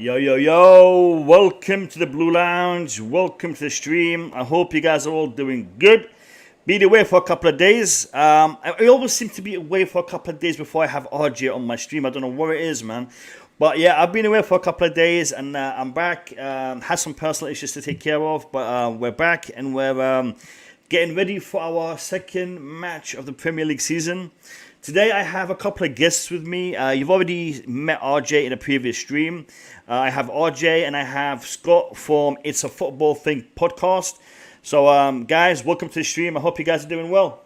Yo, welcome to the Blue Lounge, welcome to the stream. I hope you guys are all doing good. Been away for a couple of days. I always seem to be away for a couple of days before I have RJ on my stream. I don't know what it is, man. But yeah, I've been away for a couple of days and I'm back. Had some personal issues to take care of, but we're back and we're getting ready for our second match of the Premier League season. Today I have a couple of guests with me. You've already met RJ in a previous stream. I have RJ and I have Scott from It's a Football Thing podcast. So guys, welcome to the stream. I hope you guys are doing well.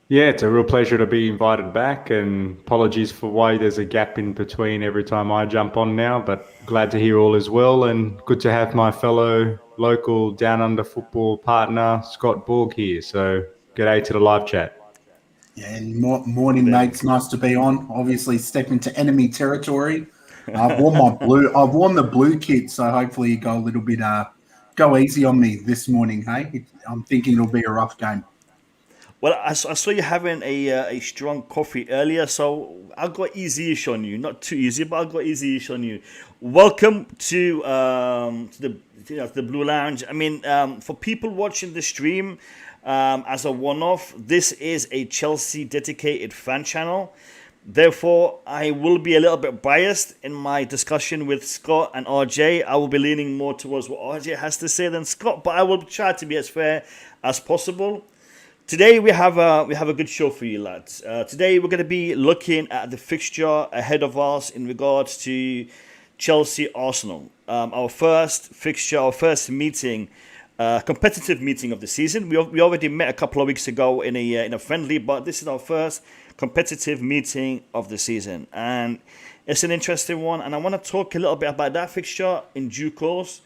Yeah, it's a real pleasure to be invited back, and apologies for why there's a gap in between every time I jump on now, but glad to hear all is well, and good to have my fellow local Down Under football partner, Scott Borg, here. So g'day to the live chat. Yeah, and morning, mates. Nice to be on. Obviously, step into enemy territory. I've worn the blue kit, so hopefully you go a little bit, go easy on me this morning. Hey, I'm thinking it'll be a rough game. Well, I saw you having a strong coffee earlier, so I got easy-ish on you. Not too easy, but I got easy-ish on you. Welcome to the Blue Lounge. I mean, for people watching the stream, as a one-off, this is a Chelsea dedicated fan channel. Therefore, I will be a little bit biased in my discussion with Scott and RJ. I will be leaning more towards what RJ has to say than Scott, but I will try to be as fair as possible. Today we have a good show for you, lads. Today we're going to be looking at the fixture ahead of us in regards to Chelsea Arsenal. Our first fixture, our first meeting. Competitive meeting of the season. We already met a couple of weeks ago in a friendly, but this is our first competitive meeting of the season, and it's an interesting one. And I want to talk a little bit about that fixture in due course.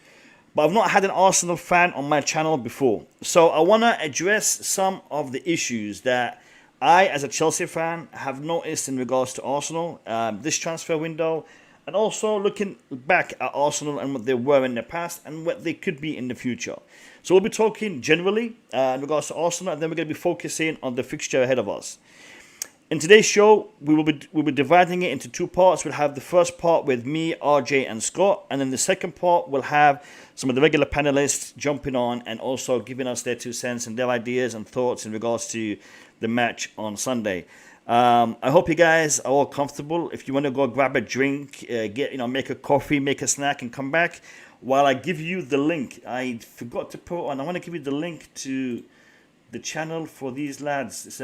But I've not had an Arsenal fan on my channel before, so I want to address some of the issues that I, as a Chelsea fan, have noticed in regards to Arsenal this transfer window, and also looking back at Arsenal and what they were in the past and what they could be in the future. So we'll be talking generally in regards to Arsenal, and then we're going to be focusing on the fixture ahead of us. In today's show, we'll be dividing it into two parts. We'll have the first part with me, RJ, and Scott, and then the second part we'll have some of the regular panelists jumping on and also giving us their 2 cents and their ideas and thoughts in regards to the match on Sunday. I hope you guys are all comfortable. If you want to go grab a drink, make a coffee, make a snack, and come back while I give you the link. I forgot to put on. I want to give you the link to the channel for these lads. It's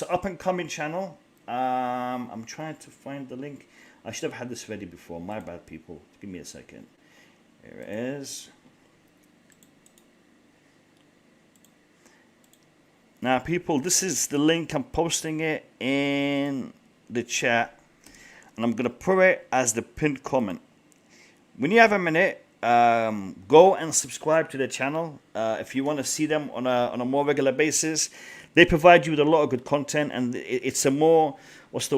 an up-and-coming channel. I'm trying to find the link. I should have had this ready before. My bad, people. Give me a second. Here it is. Now, people, this is the link. I'm posting it in the chat, and I'm going to put it as the pinned comment. When you have a minute, go and subscribe to the channel if you want to see them on a more regular basis. They provide you with a lot of good content, and it's a more, it's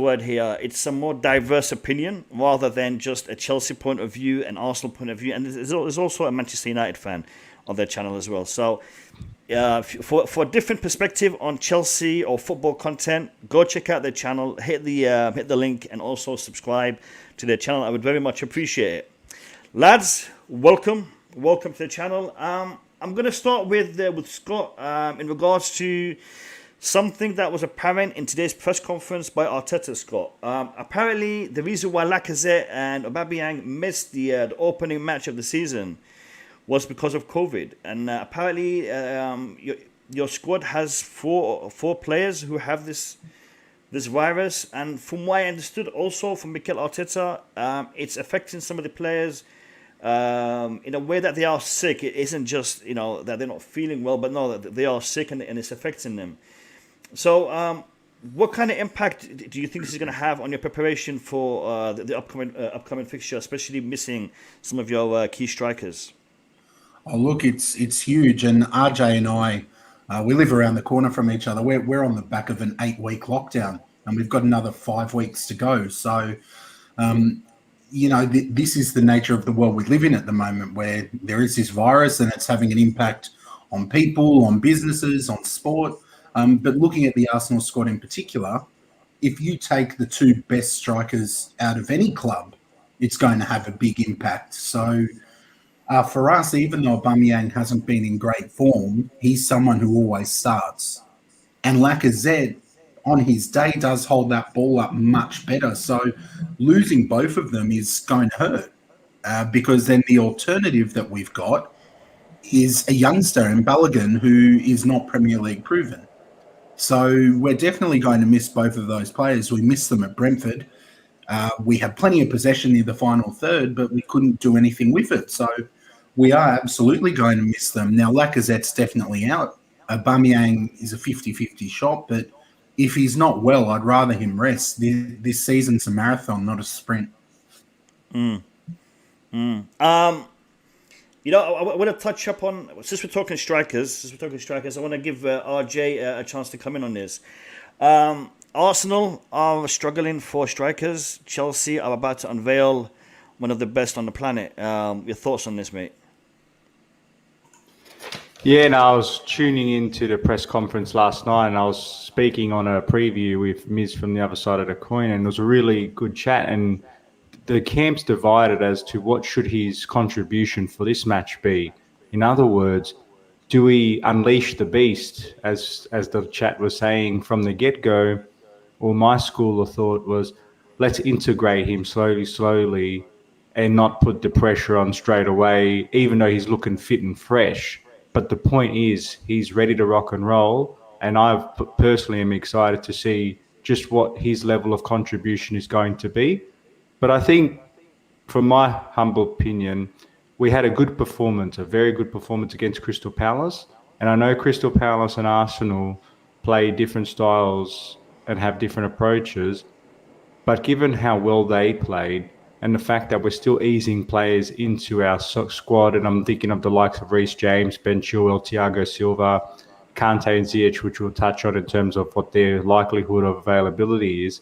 a more diverse opinion rather than just a Chelsea point of view, an Arsenal point of view, and there's also a Manchester United fan on their channel as well. So for a different perspective on Chelsea or football content, go check out their channel, hit the link, and also subscribe to their channel. I would very much appreciate it. Lads, welcome to the channel. I'm going to start with Scott in regards to something that was apparent in today's press conference by Arteta, Scott. Apparently, the reason why Lacazette and Aubameyang missed the opening match of the season was because of COVID. And apparently, your squad has four players who have this virus. And from what I understood also from Mikel Arteta, it's affecting some of the players in a way that they are sick. It isn't just, that they're not feeling well, but no, that they are sick and it's affecting them. So, what kind of impact do you think this is going to have on your preparation for the upcoming fixture, especially missing some of your key strikers? Oh, look, it's huge. And RJ and I, we live around the corner from each other. We're on the back of an 8-week lockdown, and we've got another 5 weeks to go. So, this is the nature of the world we live in at the moment, where there is this virus and it's having an impact on people, on businesses, on sport. But looking at the Arsenal squad in particular, if you take the two best strikers out of any club, it's going to have a big impact. So for us, even though Aubameyang hasn't been in great form, he's someone who always starts. And Lacazette, on his day, does hold that ball up much better. So losing both of them is going to hurt because then the alternative that we've got is a youngster in Balogun who is not Premier League proven. So we're definitely going to miss both of those players. We missed them at Brentford. We had plenty of possession near the final third, but we couldn't do anything with it. So we are absolutely going to miss them. Now, Lacazette's definitely out. Aubameyang is a 50-50 shot, but if he's not well, I'd rather him rest. This season's a marathon, not a sprint. I want to touch up on, since we're talking strikers, I want to give RJ a chance to come in on this. Arsenal are struggling for strikers. Chelsea are about to unveil one of the best on the planet. Your thoughts on this, mate? Yeah, I was tuning into the press conference last night and I was speaking on a preview with Miz from the other side of the coin, and it was a really good chat, and the camp's divided as to what should his contribution for this match be. In other words, do we unleash the beast, as the chat was saying from the get-go? Or my school of thought was, let's integrate him slowly and not put the pressure on straight away, even though he's looking fit and fresh. But the point is, he's ready to rock and roll, and I personally am excited to see just what his level of contribution is going to be. But I think, from my humble opinion, we had a good performance, a very good performance against Crystal Palace. And I know Crystal Palace and Arsenal play different styles and have different approaches. But given how well they played and the fact that we're still easing players into our squad, and I'm thinking of the likes of Reece James, Ben Chilwell, Thiago Silva, Kante and Ziyech, which we'll touch on in terms of what their likelihood of availability is.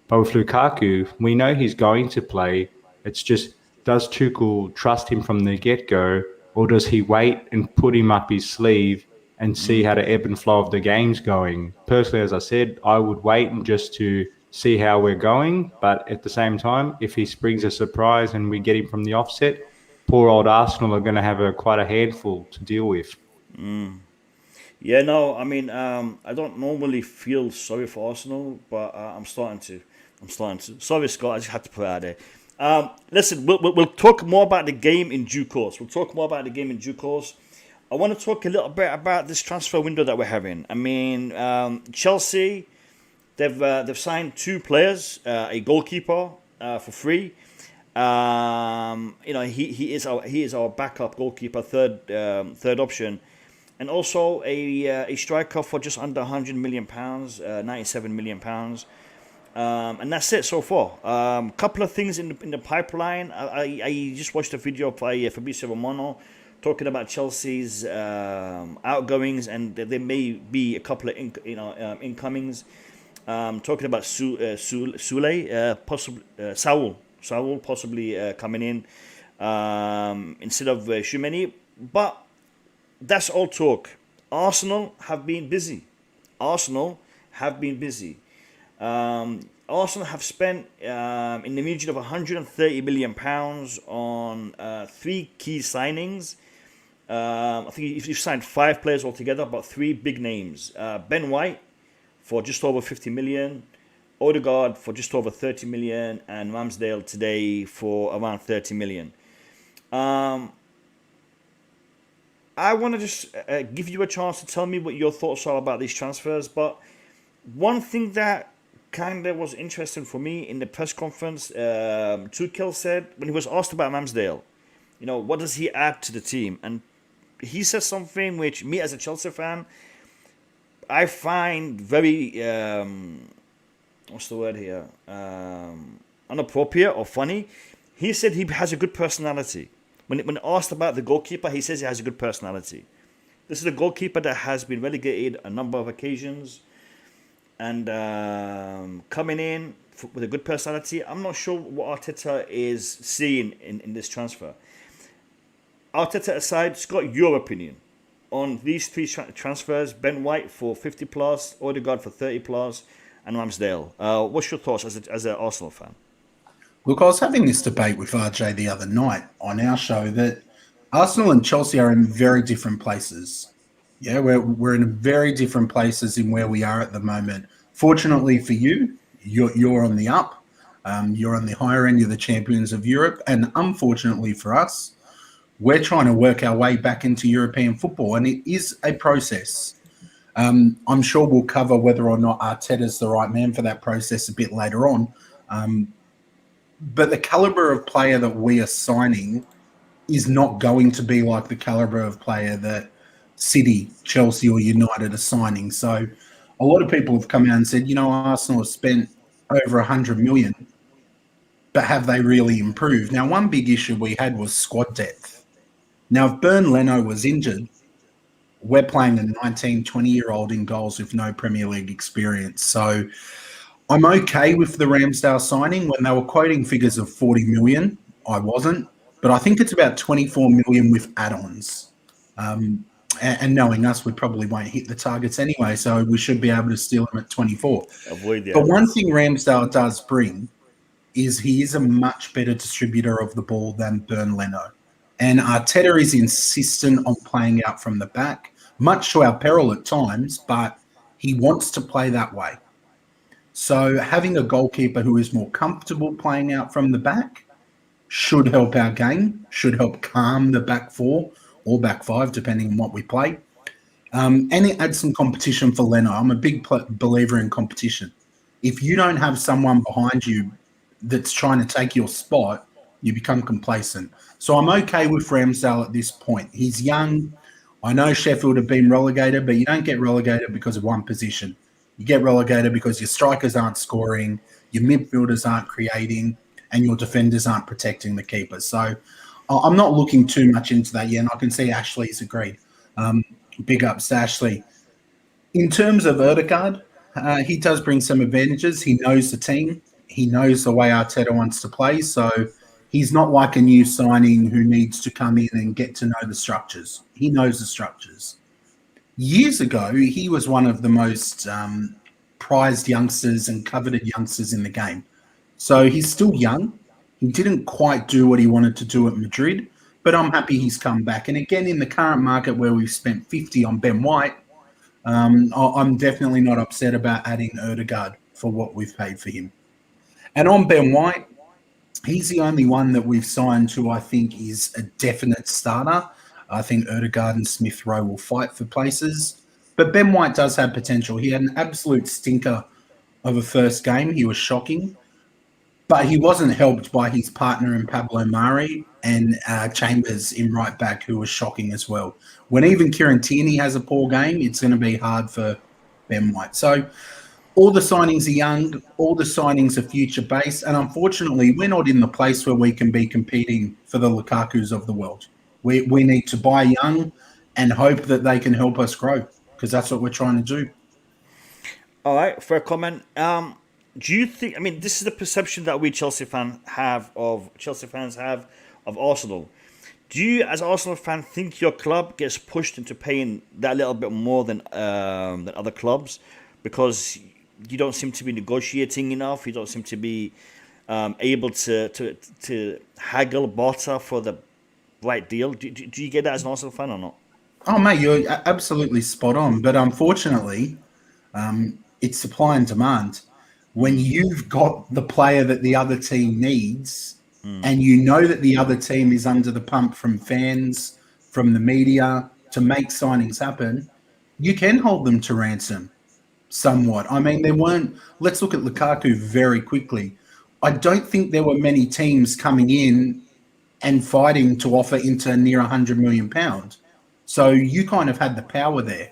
But with Lukaku, we know he's going to play. It's just, does Tuchel trust him from the get-go, or does he wait and put him up his sleeve and see how the ebb and flow of the game's going? Personally, as I said, I would wait and just to see how we're going. But at the same time, if he springs a surprise and we get him from the offset, poor old Arsenal are going to have quite a handful to deal with. Yeah, no, I mean, I don't normally feel sorry for Arsenal, but I'm starting to. Sorry, Scott, I just had to put it out there. Listen, we'll talk more about the game in due course. I want to talk a little bit about this transfer window that we're having. I mean, Chelsea, they've signed 2 players, a goalkeeper for free. He is our backup goalkeeper, third option, and also a striker for just under £100 million, £97 million. And that's it so far. Couple of things in the pipeline. I just watched a video by Fabrizio Romano talking about Chelsea's outgoings, and there may be a couple of incomings. Talking about Saul possibly coming in instead of Tchouaméni. But that's all talk. Arsenal have been busy. Arsenal have spent in the region of £130 million on 3 key signings. I think if you've signed 5 players altogether, about 3 big names. Ben White, for just over 50 million, Odegaard for just over 30 million, and Ramsdale today for around 30 million. I want to just give you a chance to tell me what your thoughts are about these transfers. But one thing that kind of was interesting for me in the press conference, Tuchel said when he was asked about Ramsdale, what does he add to the team? And he said something which me as a Chelsea fan, I find very, what's the word here? Inappropriate or funny. He said he has a good personality. When asked about the goalkeeper, he says he has a good personality. This is a goalkeeper that has been relegated a number of occasions, and coming in with a good personality. I'm not sure what Arteta is seeing in this transfer. Arteta aside, Scott, your opinion on these three transfers: Ben White for 50 plus, Odegaard for 30 plus, and Ramsdale. What's your thoughts as an Arsenal fan? Look, I was having this debate with RJ the other night on our show that Arsenal and Chelsea are in very different places. Yeah, we're in very different places in where we are at the moment. Fortunately for you, you're on the up. You're on the higher end. You're the champions of Europe. And unfortunately for us, we're trying to work our way back into European football. And it is a process. I'm sure we'll cover whether or not Arteta's the right man for that process a bit later on. But the caliber of player that we are signing is not going to be like the caliber of player that City, Chelsea, or United are signing. So a lot of people have come out and said, Arsenal have spent over 100 million, but have they really improved? Now, one big issue we had was squad depth. Now, if Bernd Leno was injured, we're playing a 19, 20-year-old in goals with no Premier League experience. So I'm okay with the Ramsdale signing. When they were quoting figures of 40 million, I wasn't. But I think it's about 24 million with add-ons. And knowing us, we probably won't hit the targets anyway, so we should be able to steal them at 24. Avoid the But one thing Ramsdale does bring is he is a much better distributor of the ball than Bernd Leno. And Arteta is insistent on playing out from the back, much to our peril at times, but he wants to play that way. So having a goalkeeper who is more comfortable playing out from the back should help our game, should help calm the back four or back five, depending on what we play. And it adds some competition for Leno. I'm a big believer in competition. If you don't have someone behind you that's trying to take your spot, you become complacent. So I'm okay with Ramsdale at this point. He's young. I know Sheffield have been relegated, but you don't get relegated because of one position. You get relegated because your strikers aren't scoring, your midfielders aren't creating, and your defenders aren't protecting the keeper. So I'm not looking too much into that yet, and I can see Ashley's agreed. Big ups to Ashley. In terms of Odegaard, he does bring some advantages. He knows the team. He knows the way Arteta wants to play. So he's not like a new signing who needs to come in and get to know the structures. He knows the structures. Years ago, he was one of the most prized youngsters and coveted youngsters in the game. So he's still young. He didn't quite do what he wanted to do at Madrid, but I'm happy he's come back. And again, in the current market where we've spent 50 on Ben White, I'm definitely not upset about adding Odegaard for what we've paid for him. And on Ben White, he's the only one that we've signed who I think is a definite starter. I think Odegaard and Smith Rowe will fight for places. But Ben White does have potential. He had an absolute stinker of a first game. He was shocking. But he wasn't helped by his partner in Pablo Mari and Chambers in right back, who was shocking as well. When even Kieran Tierney has a poor game, it's going to be hard for Ben White. So all the signings are young, all the signings are future-based, and unfortunately, we're not in the place where we can be competing for the Lukakus of the world. We need to buy young and hope that they can help us grow, because that's what we're trying to do. All right, fair comment. Do you think? I mean, this is the perception that we Chelsea fans have of Arsenal. Do you, as an Arsenal fan, think your club gets pushed into paying that little bit more than other clubs because you don't seem to be negotiating enough? You don't seem to be able to haggle, barter for the right deal. Do you get that as an Arsenal fan or not? Oh, mate, you're absolutely spot on. But unfortunately, it's supply and demand. When you've got the player that the other team needs, and you know that the other team is under the pump from fans, from the media to make signings happen, you can hold them to ransom somewhat. I mean, there weren't, let's look at Lukaku very quickly. I don't think there were many teams coming in and fighting to offer Inter near £100 million. So you kind of had the power there.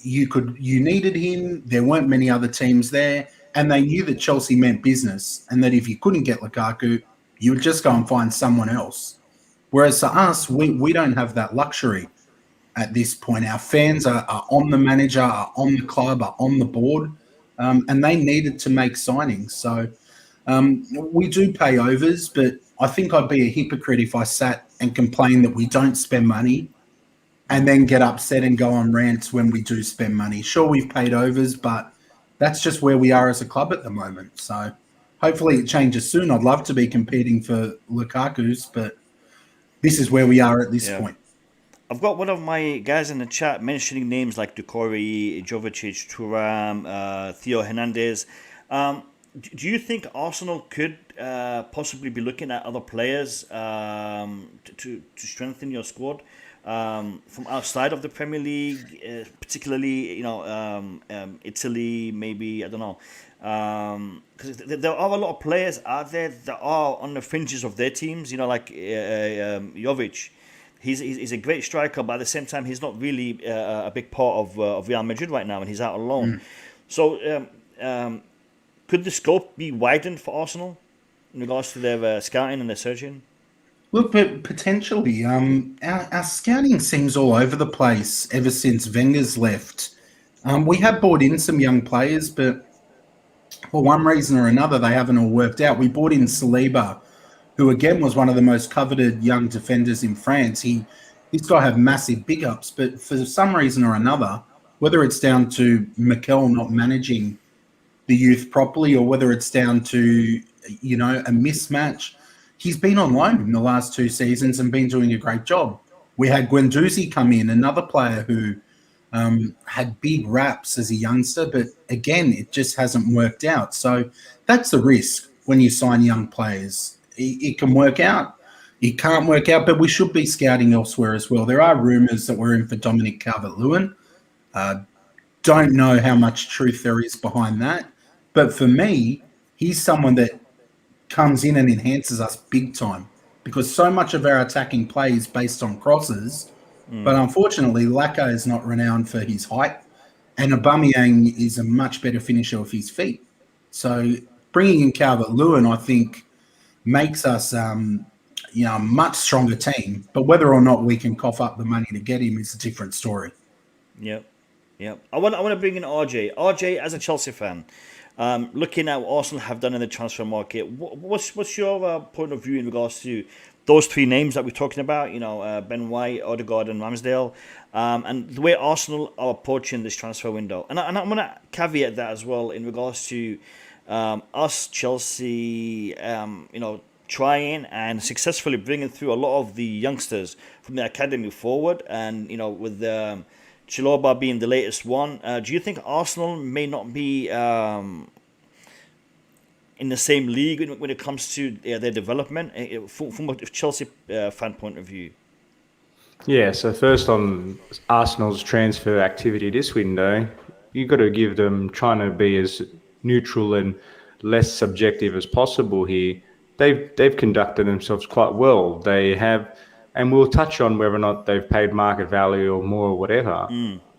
You needed him. There weren't many other teams there, and they knew that Chelsea meant business, and that if you couldn't get Lukaku, you would just go and find someone else. Whereas for us, we don't have that luxury at this point. Our fans are on the manager, are on the club, are on the board, and they needed to make signings. So we do pay overs, but I think I'd be a hypocrite if I sat and complained that we don't spend money and then get upset and go on rants when we do spend money. Sure, we've paid overs, but that's just where we are as a club at the moment. So hopefully it changes soon. I'd love to be competing for Lukaku's, but this is where we are at this point. I've got one of my guys in the chat mentioning names like Ducouré, Jovetic, Thuram, Theo Hernandez. Do you think Arsenal could possibly be looking at other players to strengthen your squad from outside of the Premier League, particularly Italy, maybe, I don't know, because there are a lot of players out there that are on the fringes of their teams, like Jovic. He's a great striker, but at the same time, he's not really a big part of Real Madrid right now, and he's out on loan. So could the scope be widened for Arsenal in regards to their scouting and their searching? Look, but potentially, our scouting seems all over the place ever since Wenger's left. We have brought in some young players, but for one reason or another, they haven't all worked out. We brought in Saliba, who again was one of the most coveted young defenders in France. He's got to have massive big ups, but for some reason or another, whether it's down to Mikel not managing the youth properly, or whether it's down to a mismatch, he's been on loan in the last 2 seasons and been doing a great job. We had Guendouzi come in, another player who had big raps as a youngster, but again, it just hasn't worked out. So that's the risk when you sign young players. It can work out, it can't work out, but we should be scouting elsewhere as well. There are rumours that we're in for Dominic Calvert-Lewin. Don't know how much truth there is behind that. But for me, he's someone that comes in and enhances us big time, because so much of our attacking play is based on crosses. But unfortunately, Laka is not renowned for his height, and Aubameyang is a much better finisher with his feet. So bringing in Calvert-Lewin, I think, makes us a much stronger team. But whether or not we can cough up the money to get him is a different story. Yep. I want to bring in RJ. RJ, as a Chelsea fan, looking at what Arsenal have done in the transfer market, what's your point of view in regards to those 3 names that we're talking about? Ben White, Odegaard, and Ramsdale, and the way Arsenal are approaching this transfer window. And I'm going to caveat that as well in regards to us, Chelsea, trying and successfully bringing through a lot of the youngsters from the academy forward, and with Chiloba being the latest one. Do you think Arsenal may not be in the same league when it comes to their development from a Chelsea fan point of view? Yeah, so first on Arsenal's transfer activity this window, you've got to give them, trying to be as neutral and less subjective as possible here. They've conducted themselves quite well. They have, and we'll touch on whether or not they've paid market value or more or whatever.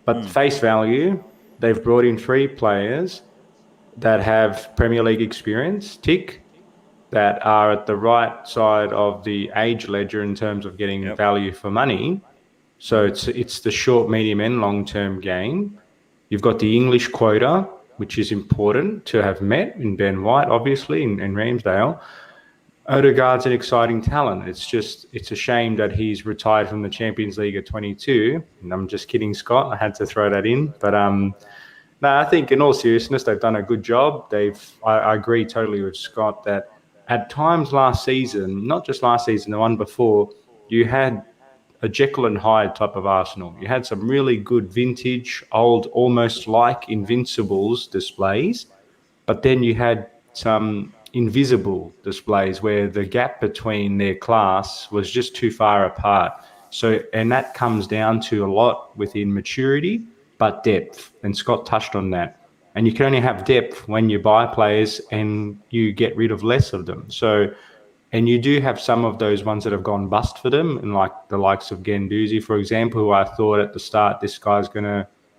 But face value, they've brought in 3 players that have Premier League experience, tick, that are at the right side of the age ledger in terms of getting value for money. So it's the short, medium, and long-term game. You've got the English quota, which is important to have met in Ben White, obviously, and Ramsdale. Odegaard's an exciting talent. It's a shame that he's retired from the Champions League at 22. And I'm just kidding, Scott. I had to throw that in. But no, I think in all seriousness, they've done a good job. I agree totally with Scott that at times last season, not just last season, the one before, you had a Jekyll and Hyde type of Arsenal. You had some really good vintage, old, almost like Invincibles displays, but then you had some invisible displays where the gap between their class was just too far apart. So, and that comes down to a lot within maturity, but depth. And Scott touched on that. And you can only have depth when you buy players and you get rid of less of them. So, and you do have some of those ones that have gone bust for them, and like the likes of Guendouzi, for example, who I thought at the start,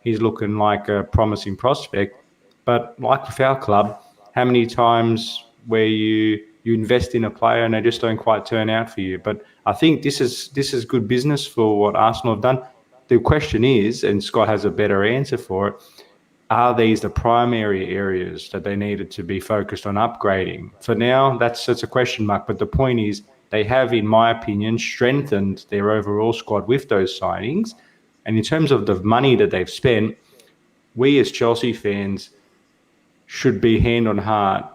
he's looking like a promising prospect. But like with our club, how many times where you invest in a player and they just don't quite turn out for you? But I think this is good business for what Arsenal have done. The question is, and Scott has a better answer for it, are these the primary areas that they needed to be focused on upgrading? For now, that's a question mark. But the point is, they have, in my opinion, strengthened their overall squad with those signings. And in terms of the money that they've spent, we as Chelsea fans should be hand on heart.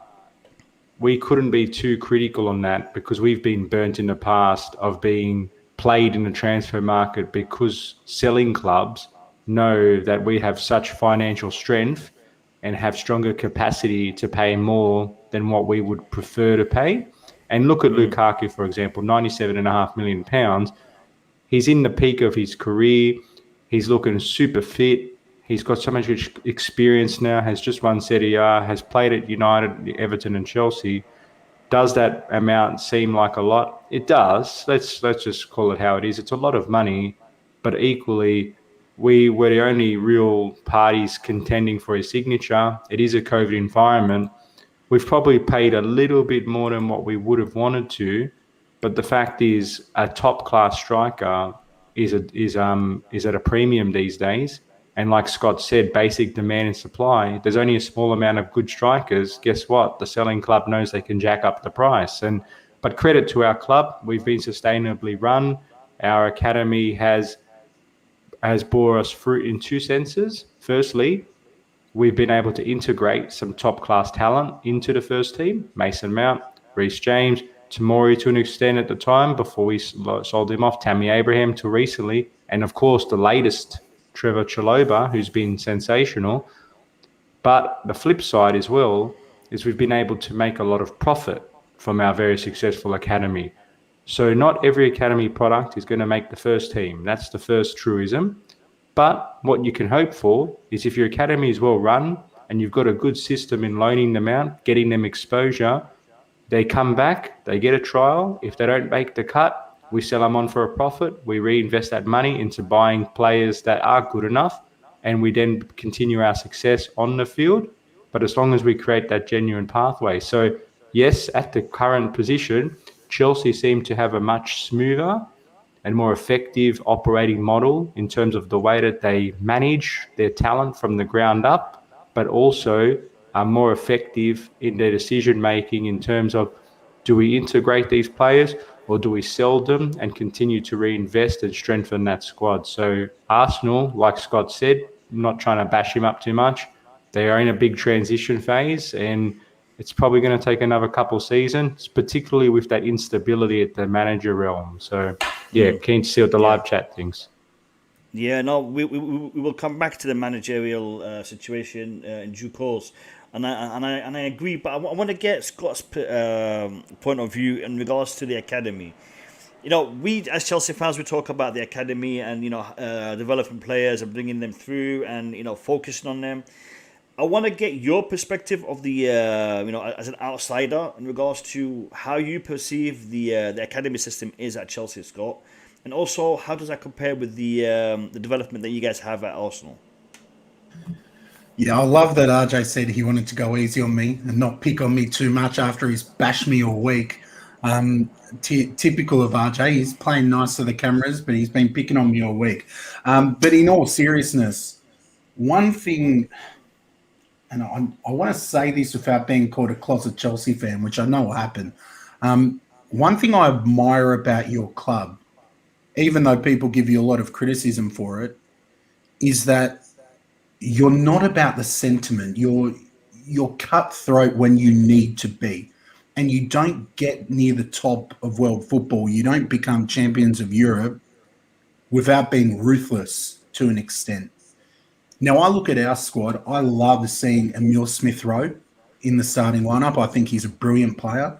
We couldn't be too critical on that because we've been burnt in the past of being played in the transfer market because selling clubs know that we have such financial strength and have stronger capacity to pay more than what we would prefer to pay. And look at Lukaku, for example, £97.5 million. He's in the peak of his career. He's looking super fit. He's got so much experience now, has just won Serie A, has played at United, Everton and Chelsea. Does that amount seem like a lot? It does. Let's just call it how it is. It's a lot of money, but equally, we were the only real parties contending for his signature. It is a COVID environment. We've probably paid a little bit more than what we would have wanted to, but the fact is a top-class striker is at a premium these days. And like Scott said, basic demand and supply, there's only a small amount of good strikers. Guess what? The selling club knows they can jack up the price. But credit to our club, we've been sustainably run. Our academy has bore us fruit in two senses. Firstly, we've been able to integrate some top-class talent into the first team. Mason Mount, Reece James, Tomori to an extent at the time before we sold him off, Tammy Abraham till recently, and of course the latest, Trevor Chalobah, who's been sensational. But the flip side as well is we've been able to make a lot of profit from our very successful academy. So not every academy product is going to make the first team. That's the first truism. But what you can hope for is if your academy is well run and you've got a good system in loaning them out, getting them exposure, they come back, they get a trial. If they don't make the cut, we sell them on for a profit. We reinvest that money into buying players that are good enough, and we then continue our success on the field. But as long as we create that genuine pathway. So yes, at the current position, Chelsea seem to have a much smoother and more effective operating model in terms of the way that they manage their talent from the ground up, but also are more effective in their decision making in terms of, do we integrate these players or do we sell them and continue to reinvest and strengthen that squad? So Arsenal, like Scott said, I'm not trying to bash him up too much. They are in a big transition phase, and it's probably going to take another couple seasons, particularly with that instability at the manager realm. So, yeah, keen to see what the live chat thinks. Yeah, no, we will come back to the managerial situation in due course, and I agree. But I want to get Scott's point of view in regards to the academy. You know, we as Chelsea fans, we talk about the academy and developing players and bringing them through and focusing on them. I want to get your perspective of the as an outsider in regards to how you perceive the academy system is at Chelsea, Scott. And also, how does that compare with the development that you guys have at Arsenal? Yeah, I love that RJ said he wanted to go easy on me and not pick on me too much after he's bashed me all week. Typical of RJ, he's playing nice to the cameras, but he's been picking on me all week. But in all seriousness, one thing, and I want to say this without being called a closet Chelsea fan, which I know will happen. One thing I admire about your club, even though people give you a lot of criticism for it, is that you're not about the sentiment. You're cutthroat when you need to be. And you don't get near the top of world football. You don't become champions of Europe without being ruthless to an extent. Now, I look at our squad. I love seeing Emile Smith-Rowe in the starting lineup. I think he's a brilliant player.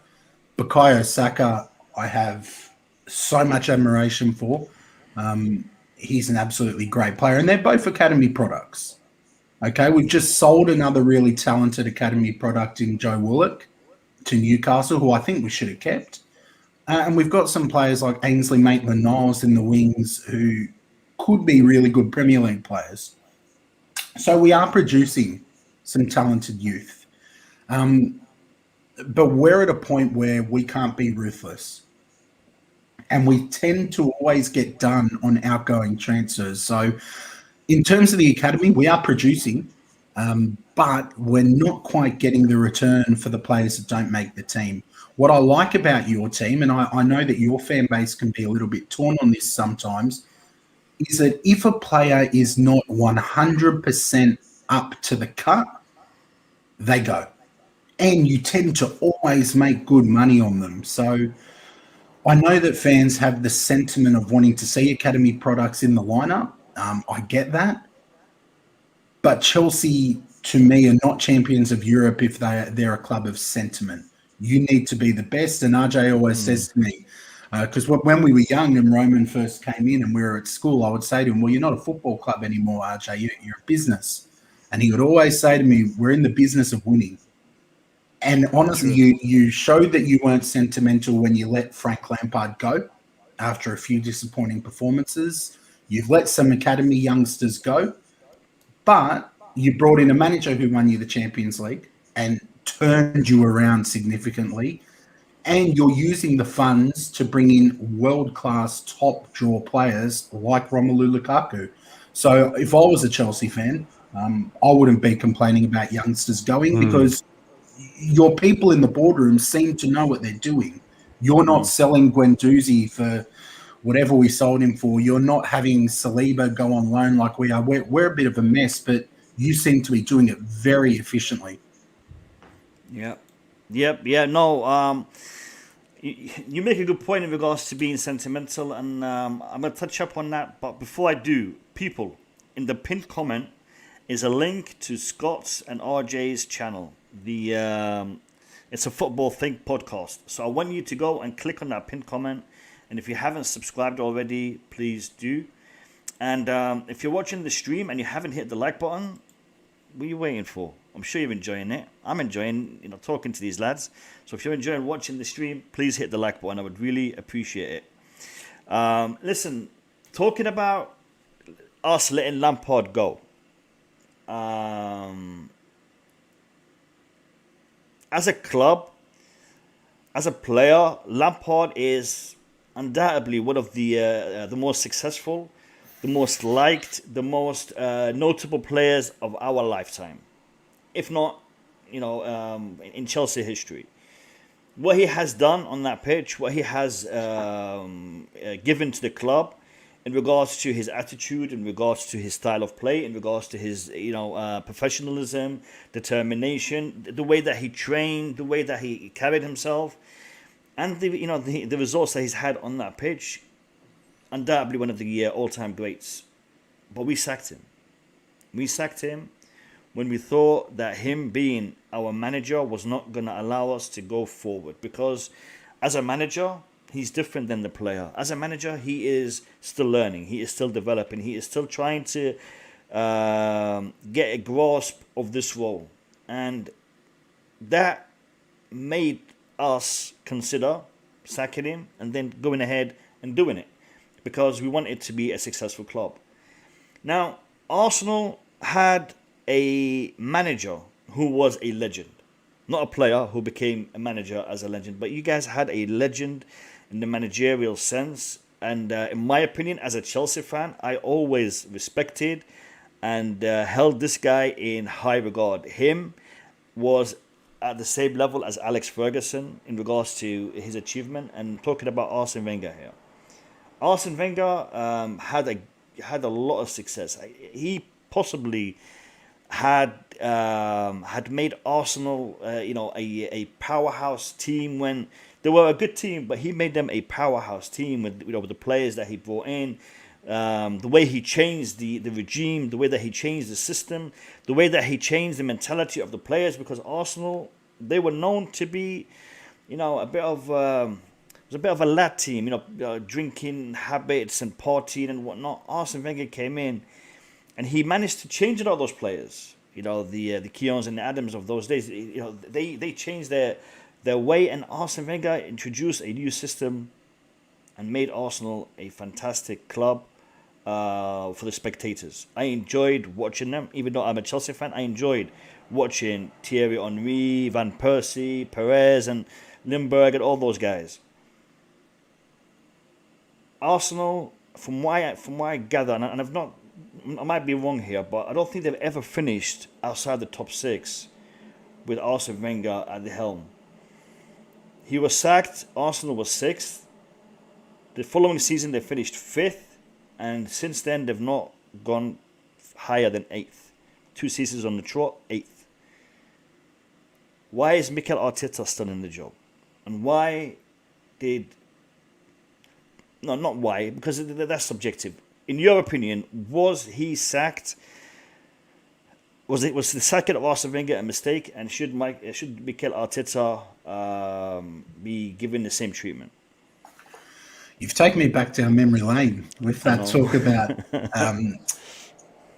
Bukayo Saka, I have so much admiration for. He's an absolutely great player. And they're both academy products. Okay, we've just sold another really talented academy product in Joe Willock to Newcastle, who I think we should have kept. And we've got some players like Ainsley Maitland-Niles in the wings who could be really good Premier League players. So we are producing some talented youth. But we're at a point where we can't be ruthless. And we tend to always get done on outgoing transfers. So in terms of the academy, we are producing, but we're not quite getting the return for the players that don't make the team. What I like about your team, and I know that your fan base can be a little bit torn on this sometimes, is that if a player is not 100% up to the cut, they go. And you tend to always make good money on them. So I know that fans have the sentiment of wanting to see academy products in the lineup. I get that. But Chelsea, to me, are not champions of Europe if they're a club of sentiment. You need to be the best. And RJ always says to me, because when we were young and Roman first came in and we were at school, I would say to him, well, you're not a football club anymore, RJ. You're a business. And he would always say to me, we're in the business of winning. And honestly, you showed that you weren't sentimental when you let Frank Lampard go after a few disappointing performances. You've let some academy youngsters go, but you brought in a manager who won you the Champions League and turned you around significantly. And you're using the funds to bring in world-class top draw players like Romelu Lukaku. So if I was a Chelsea fan, I wouldn't be complaining about youngsters going because your people in the boardroom seem to know what they're doing. You're not selling Guendouzi for whatever we sold him for. You're not having Saliba go on loan like we are. We're a bit of a mess, but you seem to be doing it very efficiently. Yeah. No, you make a good point in regards to being sentimental, and I'm going to touch up on that. But before I do, people, in the pinned comment is a link to Scott's and RJ's channel. It's a Football Think podcast. So I want you to go and click on that pinned comment. And if you haven't subscribed already, please do. And if you're watching the stream and you haven't hit the like button, what are you waiting for? I'm sure you're enjoying it. I'm enjoying, talking to these lads. So if you're enjoying watching the stream, please hit the like button. I would really appreciate it. Listen, talking about us letting Lampard go. As a club, as a player, Lampard is undoubtedly one of the most successful, the most liked, the most notable players of our lifetime, if not, in Chelsea history. What he has done on that pitch, what he has given to the club, in regards to his attitude, in regards to his style of play, in regards to his professionalism, determination, the way that he trained, the way that he carried himself, and the results that he's had on that pitch, undoubtedly one of the all-time greats. But we sacked him. We sacked him when we thought that him being our manager was not going to allow us to go forward, because as a manager, he's different than the player. As a manager, he is still learning. He is still developing. He is still trying to get a grasp of this role. And that made us consider sacking him and then going ahead and doing it, because we want it to be a successful club. Now, Arsenal had a manager who was a legend. Not a player who became a manager as a legend, but you guys had a legend in the managerial sense. And in my opinion, as a Chelsea fan, I always respected and held this guy in high regard. Him was at the same level as Alex Ferguson in regards to his achievement. And talking about Arsene Wenger here. Arsene Wenger had a lot of success. He possibly had made Arsenal a powerhouse team when they were a good team, but he made them a powerhouse team with the players that he brought in, the way he changed the regime, the way that he changed the system, the way that he changed the mentality of the players. Because Arsenal, they were known to be, a bit of it was a bit of a lad team, drinking habits and partying and whatnot. Arsene Wenger came in, and he managed to change all those players. The Keons and the Adams of those days. They changed their way, and Arsene Wenger introduced a new system and made Arsenal a fantastic club for the spectators. I enjoyed watching them, even though I'm a Chelsea fan. I enjoyed watching Thierry Henry, Van Persie, Perez, and Limburg, and all those guys. Arsenal, from what I gather, and I might be wrong here, but I don't think they've ever finished outside the top 6 with Arsene Wenger at the helm. He was sacked. Arsenal was 6th. The following season, they finished 5th. And since then, they've not gone higher than 8th. 2 seasons on the trot, 8th. Why is Mikel Arteta still in the job? And why did... No, not why, because that's subjective. In your opinion, was he sacked? Was the sacking of Arsene Wenger a mistake? And should Mikel Arteta be given the same treatment? You've taken me back down memory lane with that talk about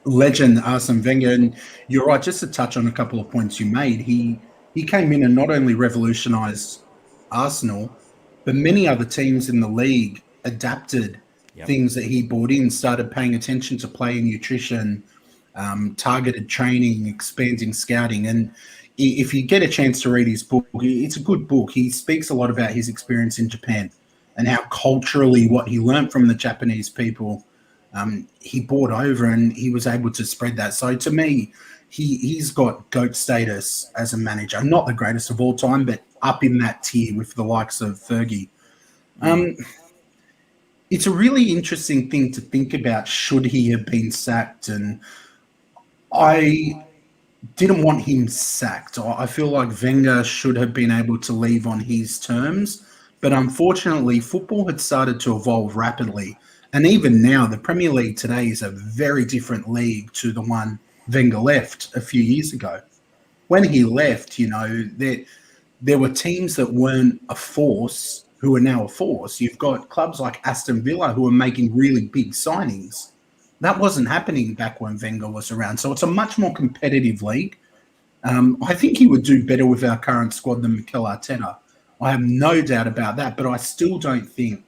legend Arsene Wenger. And you're right, just to touch on a couple of points you made. He came in and not only revolutionised Arsenal, but many other teams in the league adapted things that he brought in, started paying attention to player nutrition, targeted training, expanding scouting. And if you get a chance to read his book, it's a good book. He speaks a lot about his experience in Japan and how culturally what he learned from the Japanese people, he brought over, and he was able to spread that. So to me, he's got GOAT status as a manager. Not the greatest of all time, but up in that tier with the likes of Fergie. It's a really interesting thing to think about. Should he have been sacked? And I didn't want him sacked. I feel like Wenger should have been able to leave on his terms. But unfortunately, football had started to evolve rapidly. And even now, the Premier League today is a very different league to the one Wenger left a few years ago. When he left, there were teams that weren't a force who are now a force. You've got clubs like Aston Villa who are making really big signings. That wasn't happening back when Wenger was around. So it's a much more competitive league. I think he would do better with our current squad than Mikel Arteta. I have no doubt about that, but I still don't think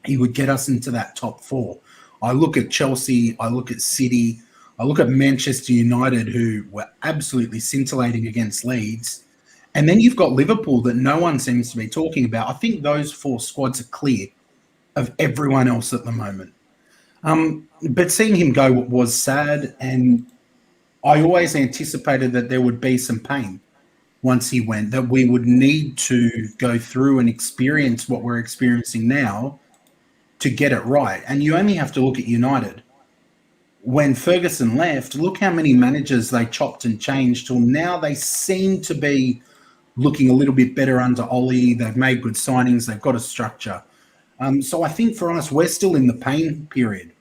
he would get us into that top 4. I look at Chelsea, I look at City, I look at Manchester United, who were absolutely scintillating against Leeds. And then you've got Liverpool that no one seems to be talking about. I think those 4 squads are clear of everyone else at the moment. But seeing him go was sad, and I always anticipated that there would be some pain once he went, that we would need to go through and experience what we're experiencing now to get it right. And you only have to look at United. When Ferguson left, look how many managers they chopped and changed till now they seem to be looking a little bit better under Oli. They've made good signings. They've got a structure. So I think for us, we're still in the pain period.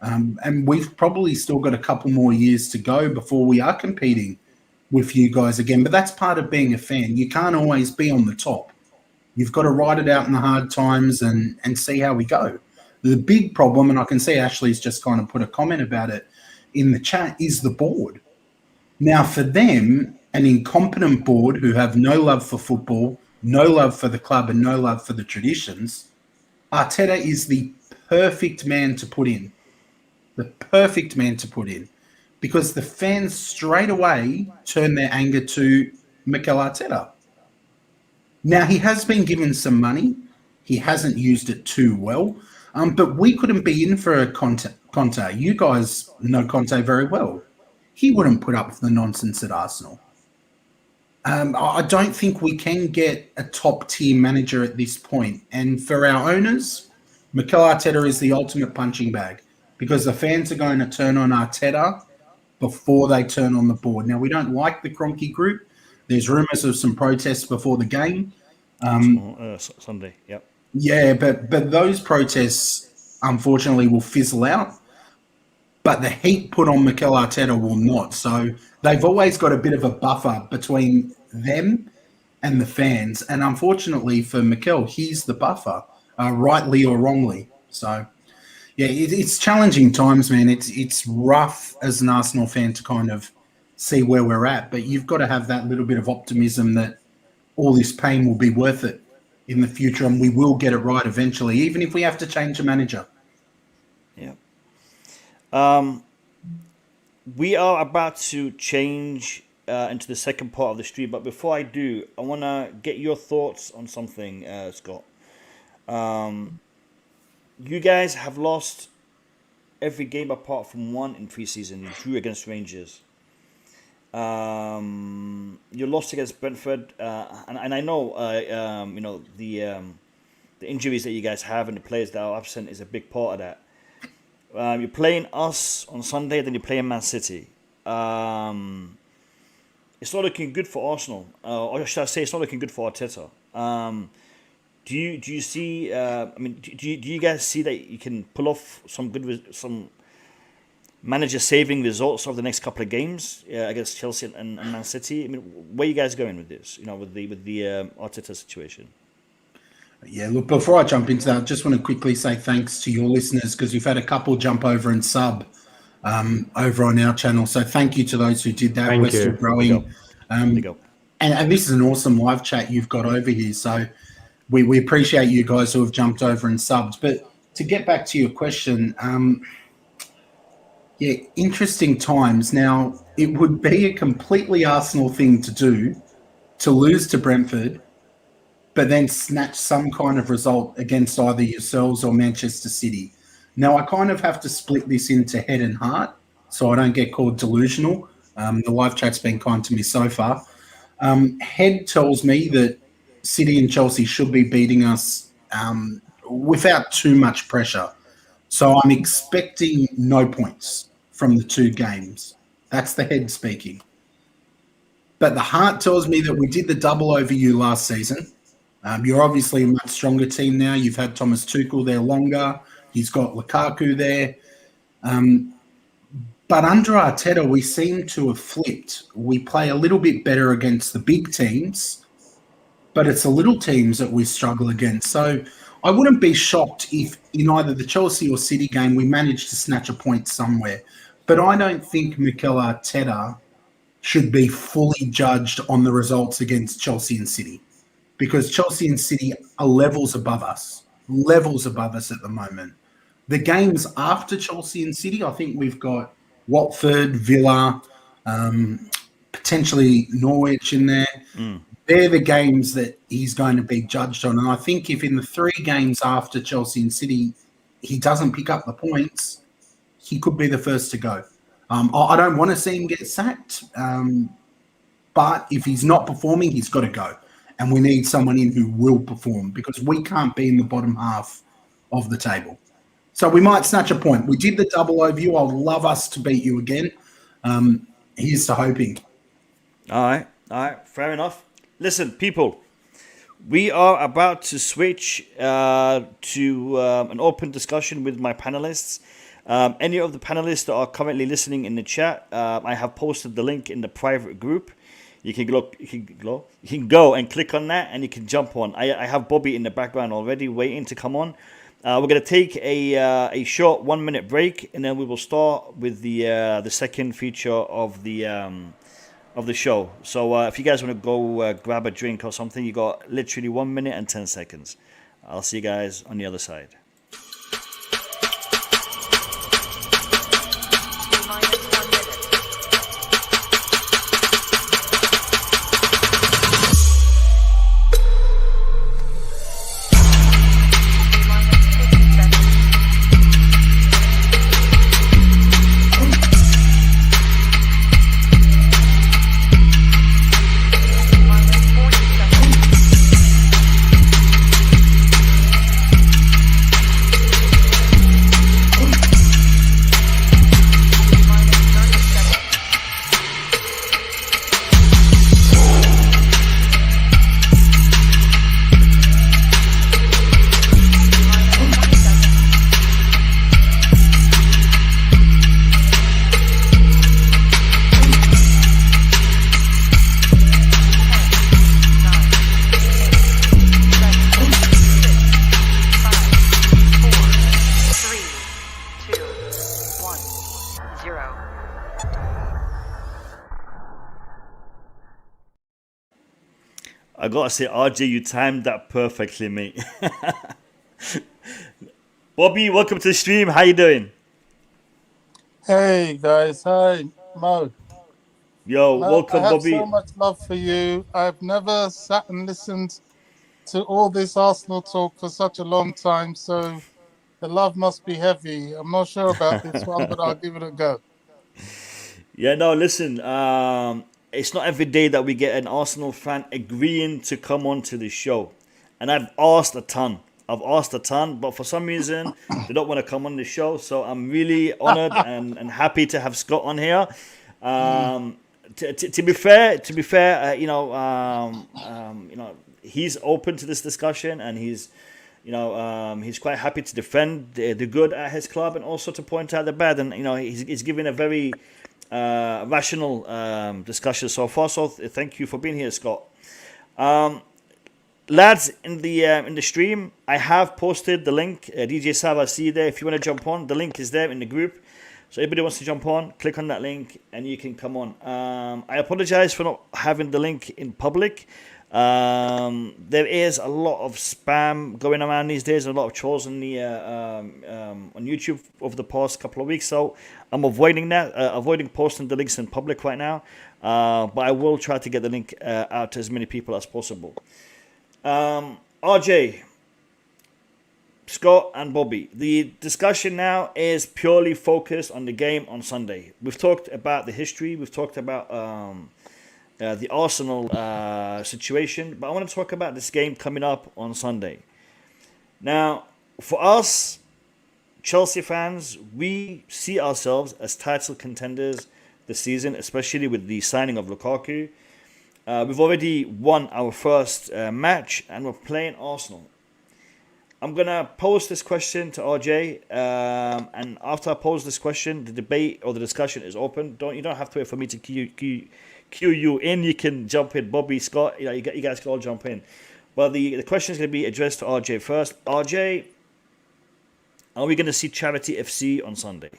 And we've probably still got a couple more years to go before we are competing with you guys again. But that's part of being a fan. You can't always be on the top. You've got to ride it out in the hard times and see how we go. The big problem, and I can see Ashley's just kind of put a comment about it in the chat, is the board. Now, for them, an incompetent board who have no love for football, no love for the club, and no love for the traditions, Arteta is the perfect man to put in. The perfect man to put in. Because the fans straight away turn their anger to Mikel Arteta. Now, he has been given some money. He hasn't used it too well. But we couldn't be in for a Conte. You guys know Conte very well. He wouldn't put up with the nonsense at Arsenal. I don't think we can get a top-tier manager at this point. And for our owners, Mikel Arteta is the ultimate punching bag because the fans are going to turn on Arteta before they turn on the board. Now, we don't like the Kroenke group. There's rumours of some protests before the game. Sunday, yep. Yeah, but those protests unfortunately, will fizzle out. But the heat put on Mikel Arteta will not. So they've always got a bit of a buffer between them and the fans. And unfortunately for Mikel, he's the buffer, rightly or wrongly. So, yeah, it's challenging times, man. It's rough as an Arsenal fan to kind of see where we're at. But you've got to have that little bit of optimism that all this pain will be worth it in the future, and we will get it right eventually, even if we have to change a manager. Yeah. We are about to change into the second part of the stream, but before I do, I want to get your thoughts on something, Scott. You guys have lost every game apart from one in pre-season. You drew against Rangers. You lost against Brentford, and I know the injuries that you guys have and the players that are absent is a big part of that. You're playing us on Sunday, then you're playing Man City. It's not looking good for Arsenal, or should I say, it's not looking good for Arteta. Do you see? Do you guys see that you can pull off some manager saving results over the next couple of games against Chelsea and Man City? I mean, where are you guys going with this? With the Arteta situation. Yeah, look, before I jump into that, I just want to quickly say thanks to your listeners, because we've had a couple jump over and sub over on our channel. So thank you to those who did that. We're still growing. And this is an awesome live chat you've got over here. So we appreciate you guys who have jumped over and subbed. But to get back to your question, interesting times. Now, it would be a completely Arsenal thing to do to lose to Brentford, but then snatch some kind of result against either yourselves or Manchester City. Now, I kind of have to split this into head and heart so I don't get called delusional. The live chat's been kind to me so far. Head tells me that City and Chelsea should be beating us without too much pressure. So I'm expecting no points from the two games. That's the head speaking. But the heart tells me that we did the double over you last season. You're obviously a much stronger team now. You've had Thomas Tuchel there longer. He's got Lukaku there. But under Arteta, we seem to have flipped. We play a little bit better against the big teams, but it's the little teams that we struggle against. So I wouldn't be shocked if in either the Chelsea or City game we managed to snatch a point somewhere. But I don't think Mikel Arteta should be fully judged on the results against Chelsea and City, because Chelsea and City are levels above us at the moment. The games after Chelsea and City, I think we've got Watford, Villa, potentially Norwich in there. They're the games that he's going to be judged on. And I think if in the three games after Chelsea and City, he doesn't pick up the points, he could be the first to go. I don't want to see him get sacked, but if he's not performing, he's got to go. And we need someone in who will perform, because we can't be in the bottom half of the table. So we might snatch a point. We did the double over you. I'd love us to beat you again. Here's to hoping. All right. Fair enough. Listen, people, we are about to switch to an open discussion with my panelists. Any of the panelists that are currently listening in the chat, I have posted the link in the private group. You can go and click on that, and you can jump on. I have Bobby in the background already, waiting to come on. We're going to take a short 1 minute break, and then we will start with the second feature of the show. So if you guys want to go grab a drink or something, you got literally 1 minute and 10 seconds. I'll see you guys on the other side. I gotta say, RJ, you timed that perfectly, mate. Bobby, welcome to the stream. How you doing? Hey guys, hi Mo. Yo, Mo, I welcome, have so Bobby. much love for you. I've never sat and listened to all this Arsenal talk for such a long time, so the love must be heavy. I'm not sure about this one, but I'll give it a go. Yeah, no, listen. It's not every day that we get an Arsenal fan agreeing to come on to the show, and I've asked a ton. But for some reason they don't want to come on the show. So I'm really honored and happy to have Scott on here. To be fair, he's open to this discussion, and he's quite happy to defend the good at his club and also to point out the bad. And he's giving a very rational discussion so far. So thank you for being here, Scott. Lads, in the stream, I have posted the link. DJ Sava, see you there. If you want to jump on, the link is there in the group. So anybody wants to jump on, click on that link and you can come on. I apologize for not having the link in public. There is a lot of spam going around these days, a lot of trolls on the on YouTube over the past couple of weeks. So I'm avoiding that, avoiding posting the links in public right now. But I will try to get the link out to as many people as possible. RJ, Scott and Bobby, the discussion now is purely focused on the game on Sunday. We've talked about the history, we've talked about the Arsenal situation, but I want to talk about this game coming up on Sunday. Now, for us, Chelsea fans, we see ourselves as title contenders this season, especially with the signing of Lukaku. We've already won our first match and we're playing Arsenal. I'm going to pose this question to RJ, and after I pose this question, the debate or the discussion is open. You don't have to wait for me to cue you in. You can jump in. Bobby, Scott, you guys can all jump in. But the question is going to be addressed to RJ first. RJ, are we going to see Charity FC on Sunday?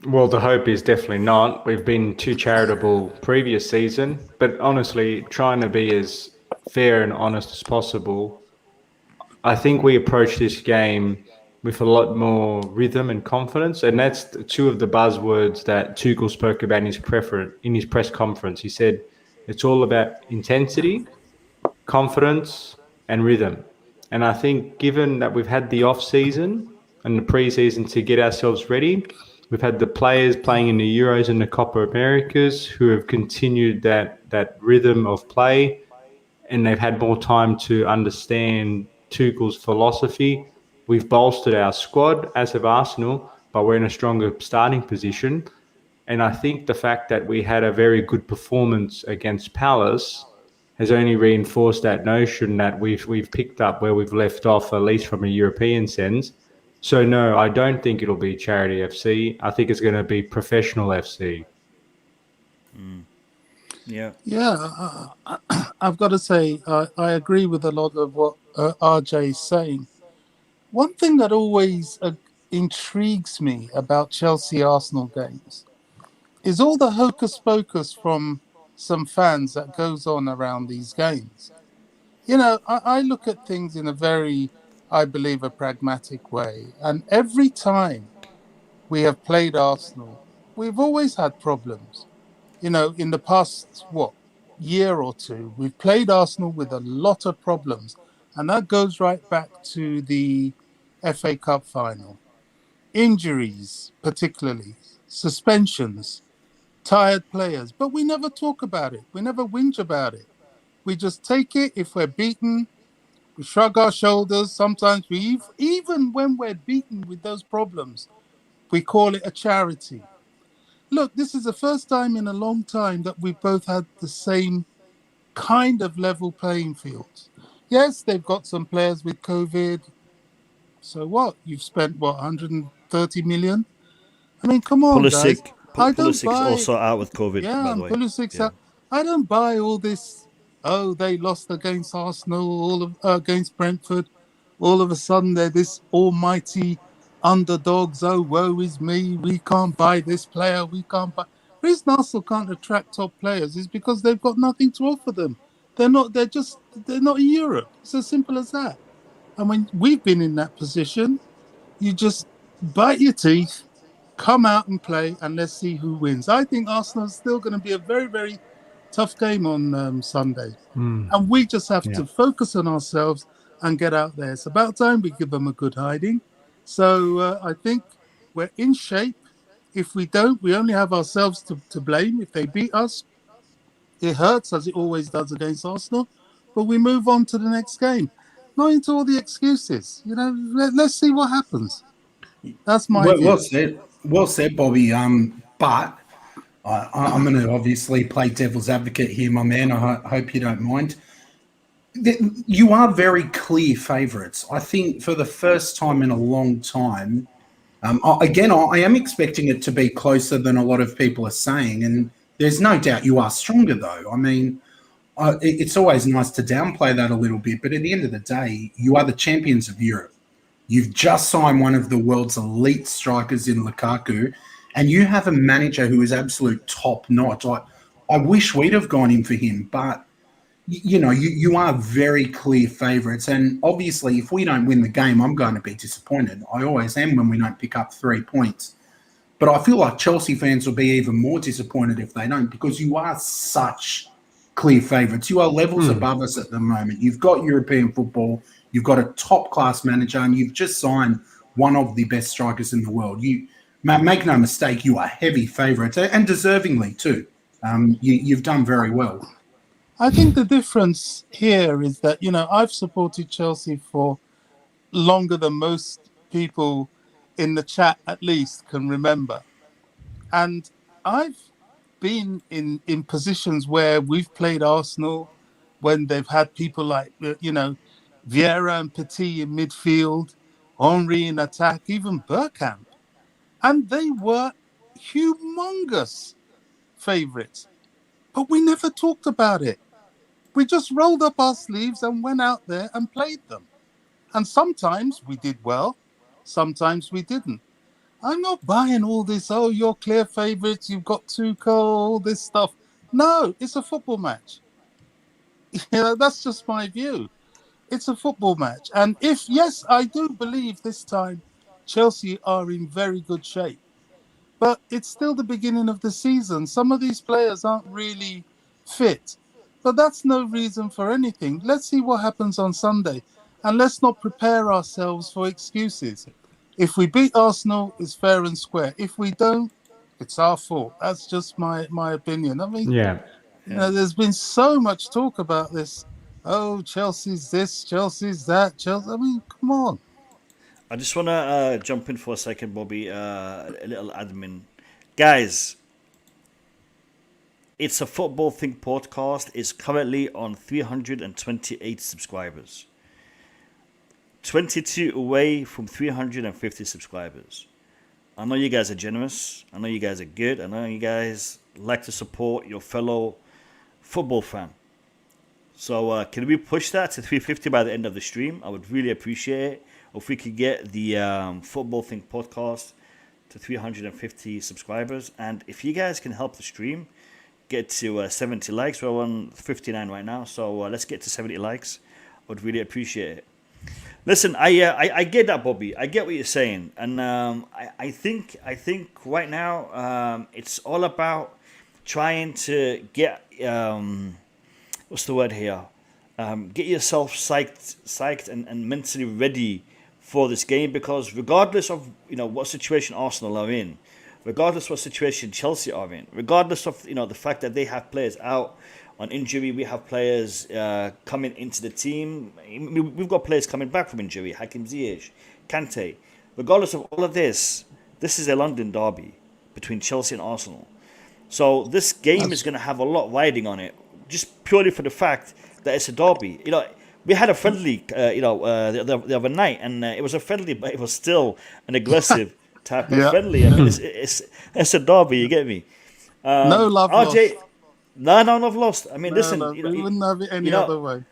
Well, the hope is definitely not. We've been too charitable previous season, but honestly, trying to be as fair and honest as possible, I think we approach this game with a lot more rhythm and confidence, and that's two of the buzzwords that Tuchel spoke about in his press conference. He said it's all about intensity, confidence, and rhythm. And I think given that we've had the off-season and the pre-season to get ourselves ready, we've had the players playing in the Euros and the Copa Americas who have continued that rhythm of play, and they've had more time to understand Tuchel's philosophy. We've bolstered our squad, as have Arsenal, but we're in a stronger starting position. And I think the fact that we had a very good performance against Palace has only reinforced that notion that we've picked up where we've left off, at least from a European sense. So no, I don't think it'll be Charity FC. I think it's going to be Professional FC. Yeah, I've got to say, I agree with a lot of what RJ is saying. One thing that always intrigues me about Chelsea-Arsenal games is all the hocus-pocus from some fans that goes on around these games. I look at things in a very, I believe, a pragmatic way. And every time we have played Arsenal, we've always had problems. In the past, year or two, we've played Arsenal with a lot of problems. And that goes right back to the FA Cup final. Injuries, particularly, suspensions, tired players. But we never talk about it. We never whinge about it. We just take it. If we're beaten, we shrug our shoulders. Sometimes even when we're beaten with those problems, we call it a charity. Look, this is the first time in a long time that we've both had the same kind of level playing fields. Yes, they've got some players with COVID. So what? You've spent, 130 million? I mean, come on, guys. Pulisic also out with COVID, by the way. Pulisic's out. I don't buy all this, they lost against Arsenal, against Brentford. All of a sudden, they're this almighty underdogs. Oh, woe is me. We can't buy this player. We can't buy. reason Arsenal can't attract top players is because they've got nothing to offer them. They're not in Europe. It's as simple as that. And when we've been in that position, you just bite your teeth, come out and play, and let's see who wins. I think Arsenal's still going to be a very, very tough game on Sunday. And we just have to focus on ourselves and get out there. It's about time we give them a good hiding. So I think we're in shape. If we don't, we only have ourselves to blame. If they beat us, it hurts, as it always does against Arsenal. But we move on to the next game. Not into all the excuses. You know, let's see what happens. That's my view. Well said, Bobby. But I'm going to obviously play devil's advocate here, my man. I hope you don't mind. You are very clear favourites. I think for the first time in a long time, I am expecting it to be closer than a lot of people are saying. And there's no doubt you are stronger, though. I mean, it's always nice to downplay that a little bit. But at the end of the day, you are the champions of Europe. You've just signed one of the world's elite strikers in Lukaku, and you have a manager who is absolute top-notch. I wish we'd have gone in for him, but, you are very clear favourites. And obviously, if we don't win the game, I'm going to be disappointed. I always am when we don't pick up 3 points. But I feel like Chelsea fans will be even more disappointed if they don't, because you are such clear favourites. You are levels above us at the moment. You've got European football. You've got a top-class manager, and you've just signed one of the best strikers in the world. You make no mistake, you are heavy favourites, and deservingly too. You've done very well. I think the difference here is that, I've supported Chelsea for longer than most people in the chat, at least, can remember. And I've been in positions where we've played Arsenal when they've had people like, Vieira and Petit in midfield, Henry in attack, even Bergkamp. And they were humongous favourites. But we never talked about it. We just rolled up our sleeves and went out there and played them. And sometimes we did well, sometimes we didn't. I'm not buying all this, you're clear favourites, you've got Tuchel, all this stuff. No, it's a football match. That's just my view. It's a football match. And yes, I do believe this time Chelsea are in very good shape. But it's still the beginning of the season. Some of these players aren't really fit. But that's no reason for anything. Let's see what happens on Sunday. And let's not prepare ourselves for excuses. If we beat Arsenal, it's fair and square. If we don't, it's our fault. That's just my opinion. I mean, there's been so much talk about this. Oh, Chelsea's this, Chelsea's that, Chelsea. I mean, come on. I just want to jump in for a second, Bobby. A little admin. Guys, It's a Football Think podcast. It's currently on 328 subscribers. 22 away from 350 subscribers. I know you guys are generous. I know you guys are good. I know you guys like to support your fellow football fan. So can we push that to 350 by the end of the stream? I would really appreciate it. If we could get the Football Think podcast to 350 subscribers. And if you guys can help the stream get to 70 likes. We're on 59 right now. So let's get to 70 likes. I would really appreciate it. Listen, I get that, Bobby. I get what you're saying. And I think right now it's all about trying to get... what's the word here? Get yourself psyched and mentally ready for this game, because regardless of what situation Arsenal are in, regardless of what situation Chelsea are in, regardless of the fact that they have players out on injury, we have players coming into the team. We've got players coming back from injury. Hakim Ziyech, Kante. Regardless of all of this is a London derby between Chelsea and Arsenal. So this game is going to have a lot riding on it, just purely for the fact that it's a derby. We had a friendly, the other night, and it was a friendly, but it was still an aggressive type of friendly. I mean, it's a derby. You get me? No love RJ, lost. No love lost. I mean, listen. We wouldn't have it any other way.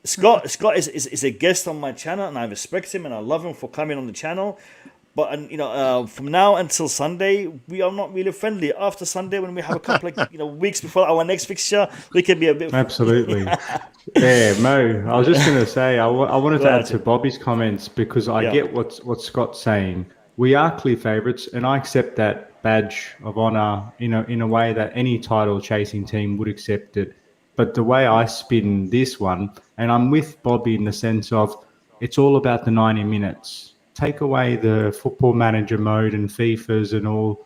Scott is a guest on my channel, and I respect him and I love him for coming on the channel. But from now until Sunday, we are not really friendly. After Sunday, when we have a couple of weeks before our next fixture, we can be a bit. Absolutely. Yeah, Mo. I was just going to say I wanted to add to Bobby's comments because I get what Scott's saying. We are clear favourites, and I accept that badge of honour in a way that any title chasing team would accept it. But the way I spin this one, and I'm with Bobby in the sense of it's all about the 90 minutes. Take away the football manager mode and FIFAs and all.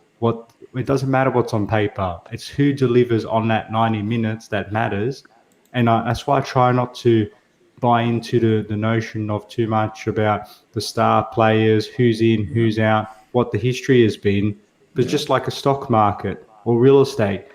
It doesn't matter what's on paper. It's who delivers on that 90 minutes that matters. And that's why I try not to buy into the notion of too much about the star players, who's in, who's out, what the history has been. But just like a stock market or real estate,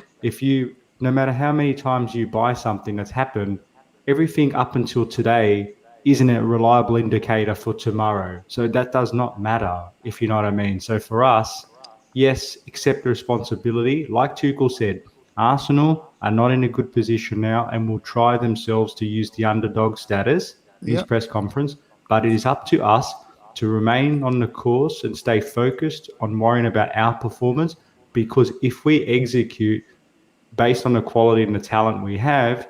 no matter how many times you buy something that's happened, everything up until today isn't a reliable indicator for tomorrow. So that does not matter, if you know what I mean. So for us, yes, accept the responsibility. Like Tuchel said, Arsenal are not in a good position now and will try themselves to use the underdog status in his press conference. But it is up to us to remain on the course and stay focused on worrying about our performance, because if we execute based on the quality and the talent we have,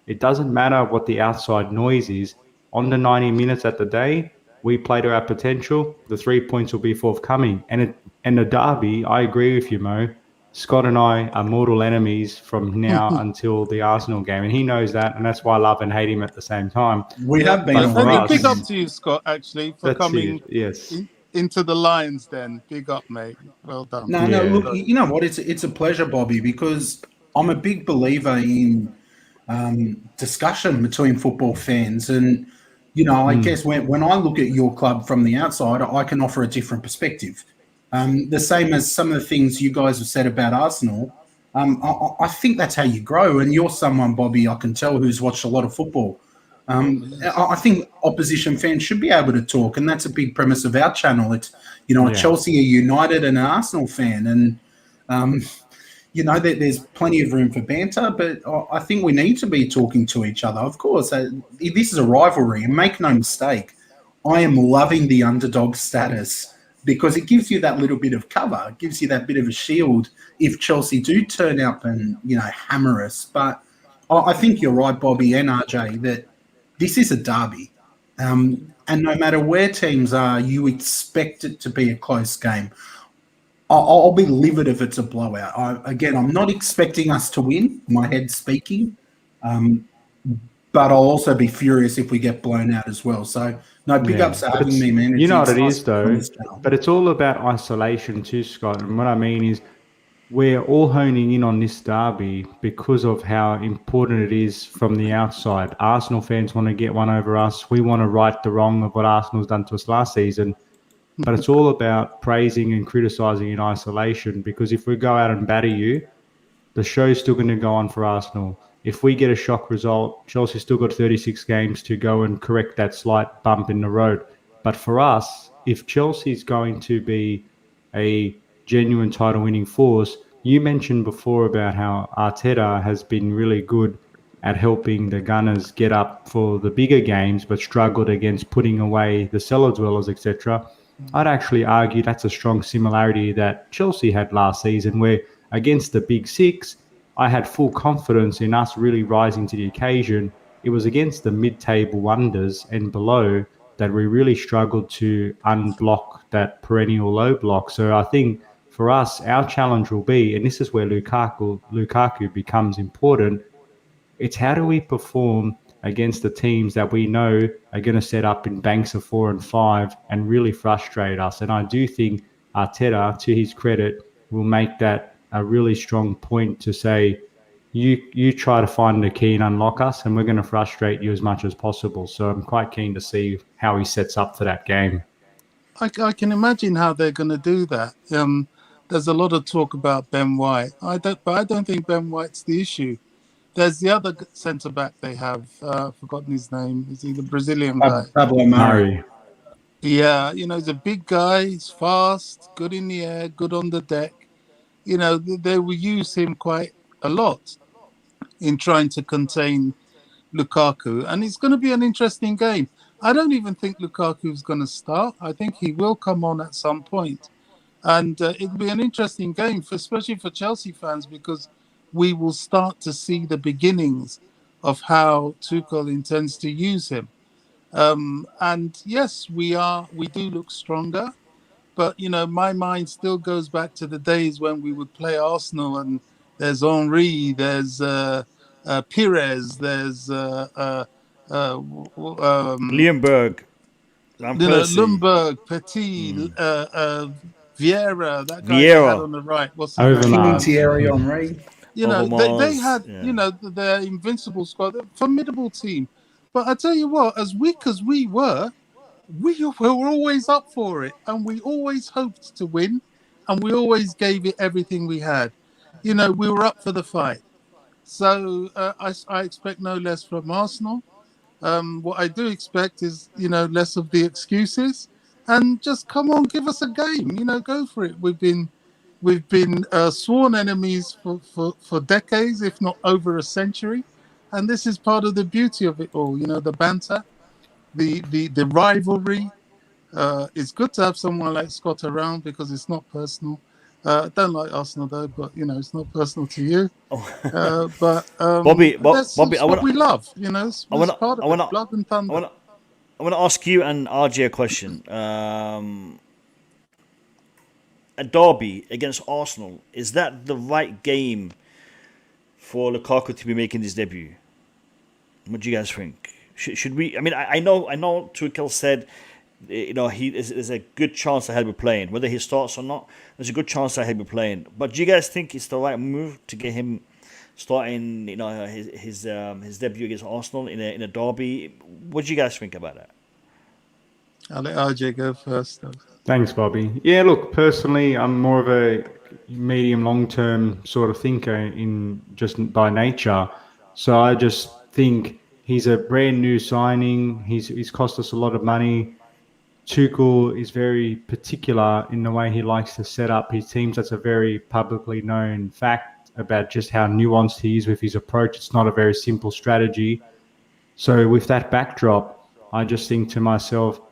it doesn't matter what the outside noise is. On the 90 minutes at the day, we play to our potential. The 3 points will be forthcoming. And the derby, I agree with you, Mo. Scott and I are mortal enemies from now until the Arsenal game, and he knows that, and that's why I love and hate him at the same time. We have been. Big up to you, Scott, actually, for coming into the Lions. Then big up, mate. Well done. No, look, you know what? It's a pleasure, Bobby, because I'm a big believer in discussion between football fans, and I guess when I look at your club from the outside, I can offer a different perspective. The same as some of the things you guys have said about Arsenal. I think that's how you grow, and you're someone, Bobby, I can tell, who's watched a lot of football. I think opposition fans should be able to talk, and that's a big premise of our channel. It's a Chelsea, a United, and an Arsenal fan, and there's plenty of room for banter, but I think we need to be talking to each other. Of course, this is a rivalry, and make no mistake, I am loving the underdog status because it gives you that little bit of cover. It gives you that bit of a shield if Chelsea do turn up and, hammer us. But I think you're right, Bobby and RJ, that this is a derby. And no matter where teams are, you expect it to be a close game. I'll be livid if it's a blowout. I'm not expecting us to win, my head speaking, but I'll also be furious if we get blown out as well. So, no, big ups for having me, man. You know what it is, though, but it's all about isolation too, Scott. And what I mean is we're all honing in on this derby because of how important it is from the outside. Arsenal fans want to get one over us. We want to right the wrong of what Arsenal's done to us last season. But it's all about praising and criticising in isolation, because if we go out and batter you, the show's still going to go on for Arsenal. If we get a shock result, Chelsea's still got 36 games to go and correct that slight bump in the road. But for us, if Chelsea's going to be a genuine title-winning force, you mentioned before about how Arteta has been really good at helping the Gunners get up for the bigger games, but struggled against putting away the cellar dwellers, etc. I'd actually argue that's a strong similarity that Chelsea had last season, where against the Big Six, I had full confidence in us really rising to the occasion. It was against the mid-table wonders and below that we really struggled to unblock that perennial low block. So I think for us, our challenge will be, and this is where Lukaku becomes important, it's how do we perform against the teams that we know are going to set up in banks of 4 and 5 and really frustrate us. And I do think Arteta, to his credit, will make that a really strong point to say, you try to find the key and unlock us, and we're going to frustrate you as much as possible. So I'm quite keen to see how he sets up for that game. I can imagine how they're going to do that. There's a lot of talk about Ben White. But I don't think Ben White's the issue. There's the other centre-back they have. Forgotten his name. Is he the Brazilian guy? Pablo Mari. Yeah, he's a big guy. He's fast, good in the air, good on the deck. They will use him quite a lot in trying to contain Lukaku. And it's going to be an interesting game. I don't even think Lukaku's going to start. I think he will come on at some point. And it'll be an interesting game, especially for Chelsea fans, because we will start to see the beginnings of how Tuchel intends to use him. And yes, we do look stronger. But, my mind still goes back to the days when we would play Arsenal and there's Henry, there's Pires, there's Lienberg, Van Persie, Lundberg, Petit, Vieira, that guy they had Vieira, on the right. What's his Overmars. name? King Thierry Henry. They had, yeah. their invincible squad, a formidable team. But I tell you what, as weak as we were always up for it, and we always hoped to win, and we always gave it everything we had. We were up for the fight. So I expect no less from Arsenal. What I do expect is, less of the excuses, and just come on, give us a game. Go for it. We've been sworn enemies for decades, if not over a century, and this is part of the beauty of it all. The banter, the rivalry. It's good to have someone like Scott around because it's not personal. I don't like Arsenal though, but it's not personal to you. But Bobby, that's what we love. It's part of it, blood and thunder. I want to ask you and RJ a question. A derby against Arsenal, is that the right game for Lukaku to be making his debut? What do you guys think? Should we? I mean, I know Tuchel said, there's a good chance that he'll be playing. Whether he starts or not, there's a good chance that he'll be playing. But do you guys think it's the right move to get him starting, his debut against Arsenal in a derby? What do you guys think about that? I'll let RJ go first. Thanks, Bobby. Yeah, look, personally, I'm more of a medium, long-term sort of thinker in just by nature. So I just think he's a brand new signing. He's cost us a lot of money. Tuchel is very particular in the way he likes to set up his teams. That's a very publicly known fact about just how nuanced he is with his approach. It's not a very simple strategy. So with that backdrop, I just think to myself,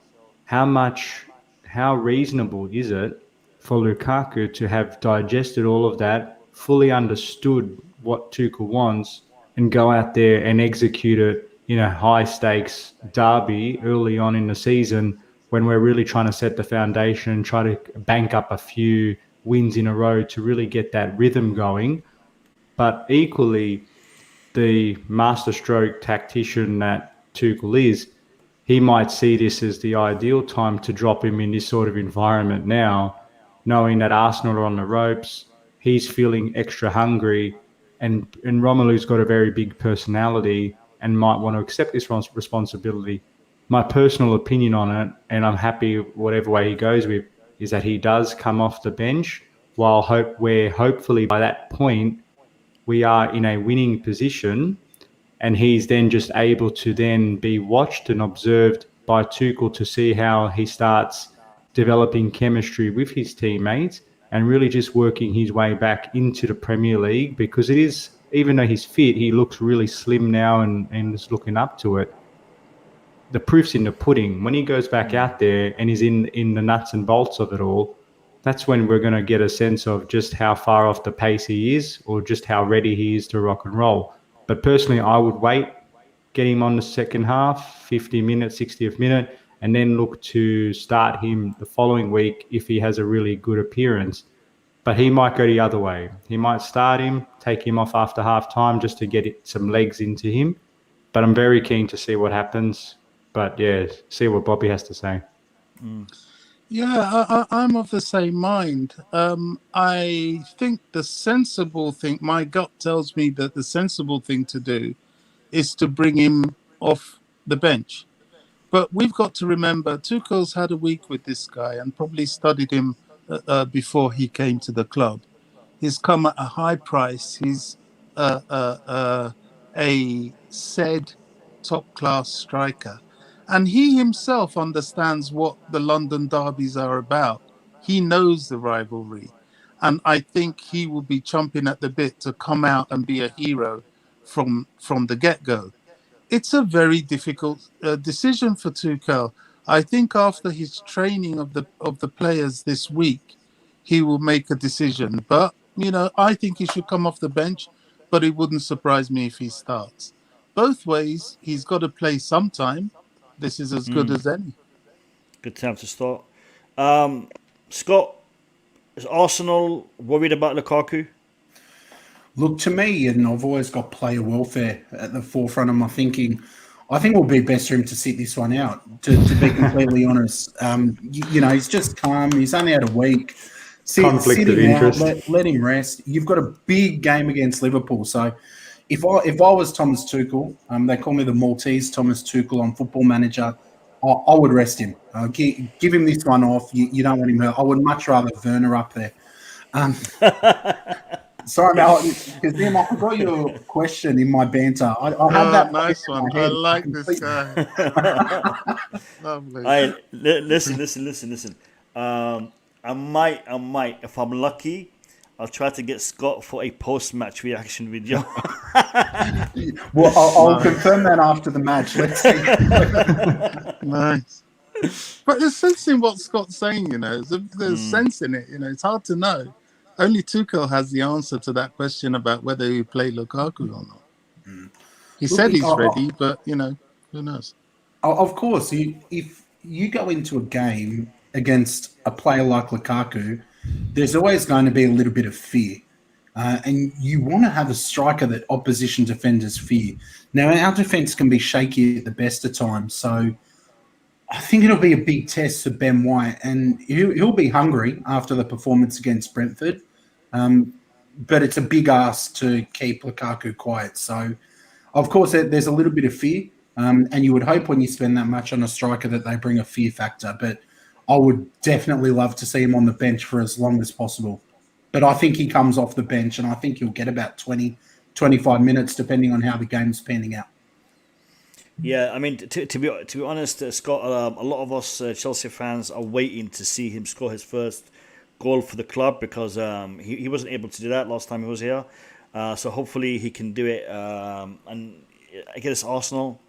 how reasonable is it for Lukaku to have digested all of that, fully understood what Tuchel wants, and go out there and execute it in a high-stakes derby early on in the season when we're really trying to set the foundation, try to bank up a few wins in a row to really get that rhythm going. But equally, the masterstroke tactician that Tuchel is, he might see this as the ideal time to drop him in this sort of environment now, knowing that Arsenal are on the ropes. He's feeling extra hungry, and Romelu's got a very big personality and might want to accept this responsibility. My personal opinion on it, and I'm happy whatever way he goes with, is that he does come off the bench while hopefully by that point we are in a winning position, and he's then just able to then be watched and observed by Tuchel to see how he starts developing chemistry with his teammates and really just working his way back into the Premier League, because it is, even though he's fit, he looks really slim now and is looking up to it. The proof's in the pudding. When he goes back out there and is in the nuts and bolts of it all, that's when we're going to get a sense of just how far off the pace he is, or just how ready he is to rock and roll. But personally, I would wait, get him on the second half, 50 minutes, 60th minute, and then look to start him the following week if he has a really good appearance. But he might go the other way. He might start him, take him off after half time just to get some legs into him. But I'm very keen to see what happens. But yeah, see what Bobby has to say. Yeah, I'm of the same mind. I think the sensible thing, my gut tells me that the sensible thing to do is to bring him off the bench. But we've got to remember, Tuchel's had a week with this guy and probably studied him before he came to the club. He's come at a high price. He's a said top-class striker. And he himself understands what the London derbies are about. He knows the rivalry. And I think he will be chomping at the bit to come out and be a hero from the get-go. it's a very difficult decision for Tuchel. I think after his training of the players this week, he will make a decision. But I think he should come off the bench. But it wouldn't surprise me if he starts. Both ways, he's got to play sometime. This is as good as any. Good time to start. Scott, is Arsenal worried about Lukaku? Look, to me, and I've always got player welfare at the forefront of my thinking, I think it will be best for him to sit this one out, to be completely honest. He's just calm. He's only had a week. Conflict of interest. Let him rest. You've got a big game against Liverpool. So if I was Thomas Tuchel, they call me the Maltese Thomas Tuchel on Football Manager, I would rest him. Give him this one off. You don't want him hurt. I would much rather Werner up there. Sorry, Mel, because Liam, I forgot your question in my banter. I have that. Nice one. I like this guy. Lovely. Hey, listen. I might, if I'm lucky, I'll try to get Scott for a post-match reaction video. Well, I'll confirm that after the match. Let's see. Nice. But there's sense in what Scott's saying, There's sense in it, It's hard to know. Only Tuchel has the answer to that question about whether he play Lukaku or not. He said he's ready, but, who knows? Of course, if you go into a game against a player like Lukaku, there's always going to be a little bit of fear. And you want to have a striker that opposition defenders fear. Now, our defence can be shaky at the best of times, so I think it'll be a big test for Ben White, and he'll be hungry after the performance against Brentford. But it's a big ask to keep Lukaku quiet. So, of course, there's a little bit of fear, and you would hope when you spend that much on a striker that they bring a fear factor. But I would definitely love to see him on the bench for as long as possible. But I think he comes off the bench, and I think he'll get about 20, 25 minutes, depending on how the game's panning out. Yeah, I mean, to be honest, Scott, a lot of us Chelsea fans are waiting to see him score his first goal for the club because he wasn't able to do that last time he was here. So hopefully he can do it. And against Arsenal,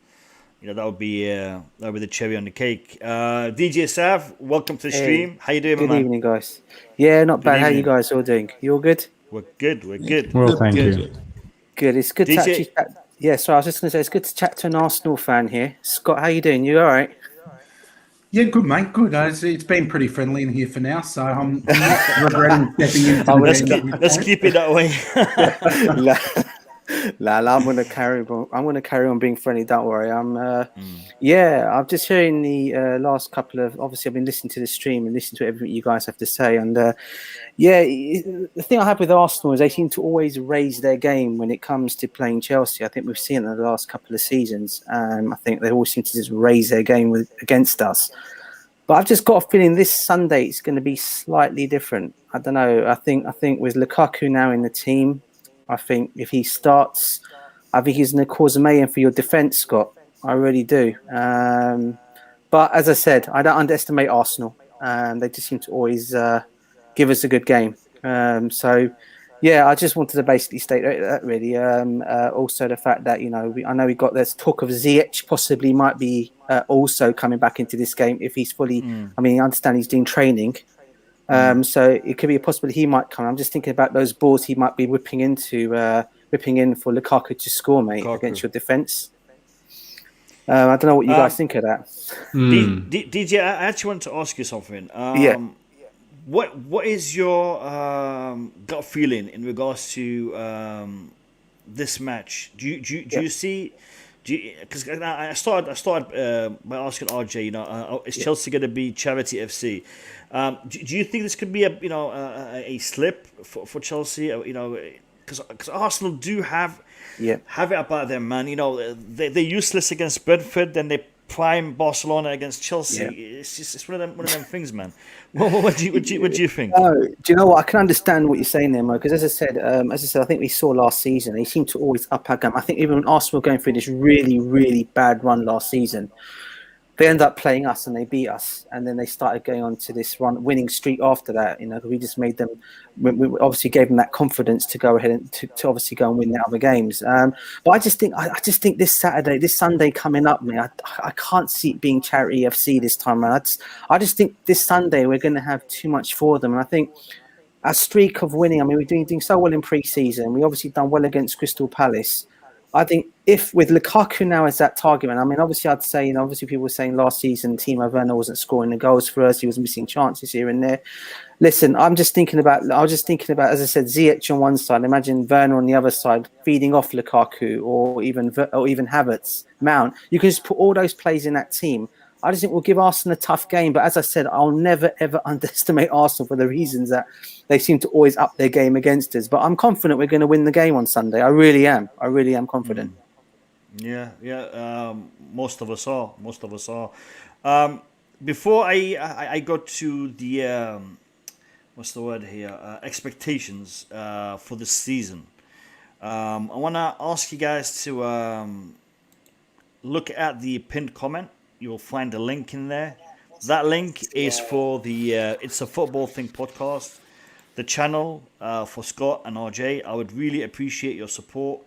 that would be the cherry on the cake. DJ Sav, welcome to the stream. How you doing, man? Good evening, guys. Yeah, not bad. How you guys all doing? You all good? We're good. Well, thank you. Good. It's good to actually chat. Yeah, so I was just going to say, it's good to chat to an Arsenal fan here. Scott, how you doing? You all right? Yeah, good, mate. Good. It's been pretty friendly in here for now, so I'm not regretting stepping into let's keep it that way. I'm going to carry on. I'm going to carry on being friendly. Don't worry. I'm just hearing the last couple of. Obviously, I've been listening to the stream and listening to everything you guys have to say. And the thing I have with Arsenal is they seem to always raise their game when it comes to playing Chelsea. I think we've seen it in the last couple of seasons. I think they always seem to just raise their game against us. But I've just got a feeling this Sunday it's going to be slightly different. I don't know. I think with Lukaku now in the team. I think if he starts, I think he's going to cause a mayhem for your defence, Scott. I really do. But as I said, I don't underestimate Arsenal. They just seem to always give us a good game. I just wanted to basically state that really. Also the fact that, I know we got this talk of Ziyech possibly might be also coming back into this game if he's fully, I understand he's doing training. So it could be a possibility he might come. I'm just thinking about those balls he might be whipping in for Lukaku to score, mate, against your defence. I don't know what you guys think of that. DJ, I actually want to ask you something. What is your gut feeling in regards to this match? Do you see? Because I started by asking RJ, is Chelsea going to be Charity FC? Do you think this could be a slip for Chelsea? Because Arsenal do have it about them, man. They're useless against Brentford, then they prime Barcelona against Chelsea. Yeah. It's one of them things, man. What do you think? Do you know what? I can understand what you're saying there, Mo. Because as I said, I think we saw last season they seem to always up our game. I think even when Arsenal were going through this really, really bad run last season, they end up playing us and they beat us, and then they started going on to this winning streak after that. We just made them. We obviously gave them that confidence to go ahead and to obviously go and win the other games. But I just think this Sunday coming up, man, I can't see it being Charity FC this time around. I just think this Sunday we're going to have too much for them, and I think our streak of winning. I mean, we're doing so well in pre-season. We obviously done well against Crystal Palace. I think if with Lukaku now as that target man, I mean, obviously I'd say, obviously people were saying last season Timo Werner wasn't scoring the goals for us. He was missing chances here and there. Listen, I was just thinking about, as I said, Ziyech on one side. Imagine Werner on the other side feeding off Lukaku or even Havertz, Mount. You can just put all those players in that team. I just think we'll give Arsenal a tough game. But as I said, I'll never, ever underestimate Arsenal for the reasons that they seem to always up their game against us. But I'm confident we're going to win the game on Sunday. I really am. I really am confident. Yeah. Most of us are. Before I go to the what's the word here? Expectations for the season. I want to ask you guys to look at the pinned comment. You'll find a link in there. That link is for the It's a Football Thing podcast, the channel for Scott and RJ. I would really appreciate your support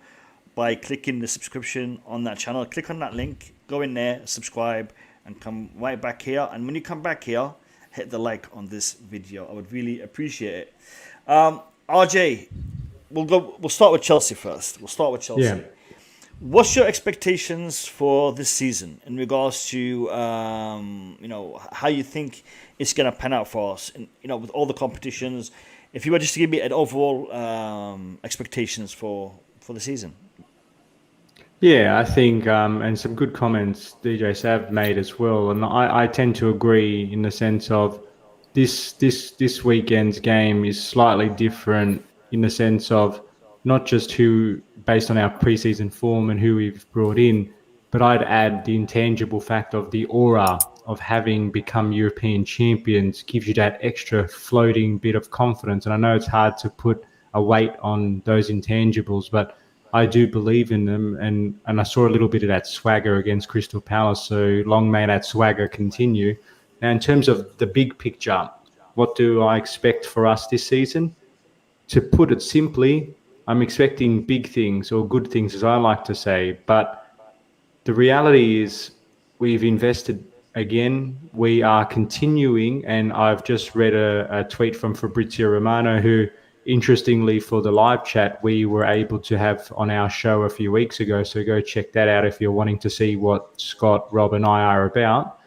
by clicking the subscription on that channel. Click on that link, go in there, subscribe, and come right back here. And when you come back here, hit the like on this video. I would really appreciate it. RJ, we'll start with Chelsea first. Yeah. What's your expectations for this season in regards to how you think it's going to pan out for us, and with all the competitions? If you were just to give me an overall expectations for the season. Yeah, I think and some good comments DJ Sav made as well, and I tend to agree in the sense of this weekend's game is slightly different in the sense of not just who, based on our preseason form and who we've brought in, but I'd add the intangible fact of the aura of having become European champions gives you that extra floating bit of confidence. And I know it's hard to put a weight on those intangibles, but I do believe in them. And I saw a little bit of that swagger against Crystal Palace. So long may that swagger continue. Now, in terms of the big picture, what do I expect for us this season? To put it simply, I'm expecting big things, or good things as I like to say, but the reality is we've invested again. We are continuing, and I've just read a tweet from Fabrizio Romano, who interestingly for the live chat we were able to have on our show a few weeks ago, so go check that out if you're wanting to see what Scott, Rob and I are about.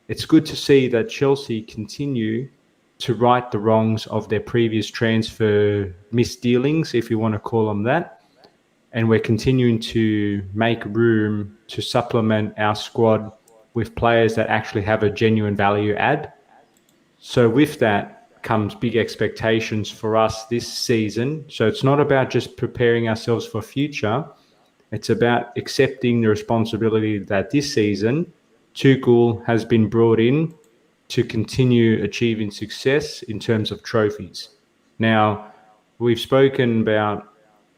It's good to see that Chelsea continue to right the wrongs of their previous transfer misdealings, if you want to call them that. And we're continuing to make room to supplement our squad with players that actually have a genuine value add. So with that comes big expectations for us this season. So it's not about just preparing ourselves for future. It's about accepting the responsibility that this season Tuchel has been brought in to continue achieving success in terms of trophies. Now, we've spoken about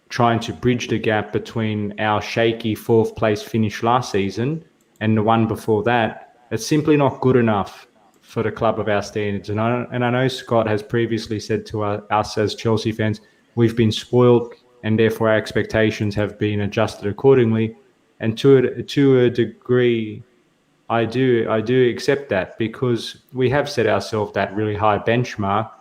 trying to bridge the gap between our shaky fourth place finish last season and the one before that. It's simply not good enough for the club of our standards. And I know Scott has previously said to us as Chelsea fans, we've been spoiled and therefore our expectations have been adjusted accordingly. And to a degree, I do accept that, because we have set ourselves that really high benchmark,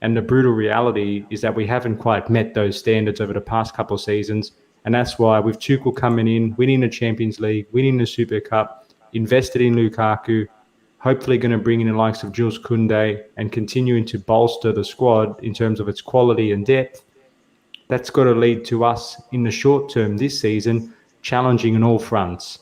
and the brutal reality is that we haven't quite met those standards over the past couple of seasons, and that's why with Tuchel coming in, winning the Champions League, winning the Super Cup, invested in Lukaku, hopefully going to bring in the likes of Jules Koundé and continuing to bolster the squad in terms of its quality and depth. That's got to lead to us in the short term this season challenging on all fronts.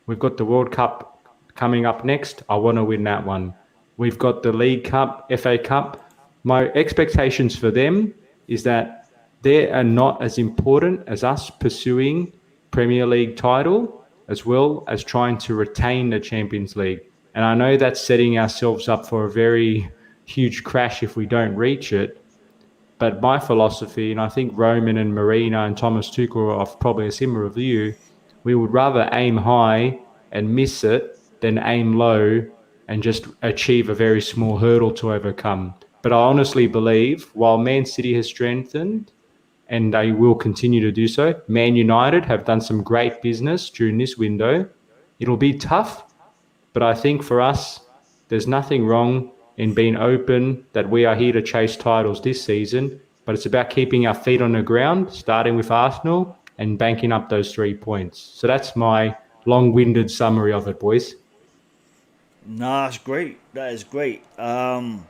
We've got the World Cup coming up next. I want to win that one. We've got the League Cup, FA Cup. My expectations for them is that they are not as important as us pursuing Premier League title, as well as trying to retain the Champions League. And I know that's setting ourselves up for a very huge crash if we don't reach it. But my philosophy, and I think Roman and Marina and Thomas Tuchel are of probably a similar view, we would rather aim high and miss it than aim low and just achieve a very small hurdle to overcome. But I honestly believe while Man City has strengthened, and they will continue to do so, Man United have done some great business during this window. It'll be tough, but I think for us, there's nothing wrong in being open that we are here to chase titles this season, but it's about keeping our feet on the ground, starting with Arsenal and banking up those 3 points. So that's my long-winded summary of it, boys. No, that's great. That is great. I'm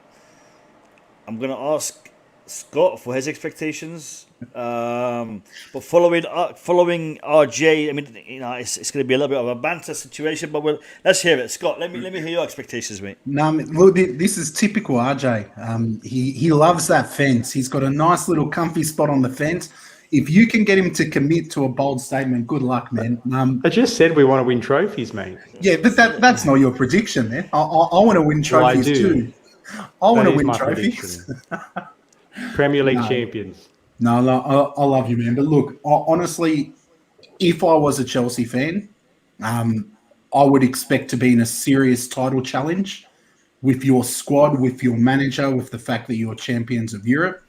going to ask Scott for his expectations. But following RJ, I mean, it's going to be a little bit of a banter situation, but let's hear it. Scott, let me hear your expectations, mate. No, look, this is typical RJ. He loves that fence. He's got a nice little comfy spot on the fence. If you can get him to commit to a bold statement, good luck, man. I just said we want to win trophies, mate. Yeah, but that's not your prediction, man. I want to win trophies too. I want to win trophies. Premier League champions. No, I love you, man. But look, honestly, if I was a Chelsea fan, I would expect to be in a serious title challenge with your squad, with your manager, with the fact that you're champions of Europe.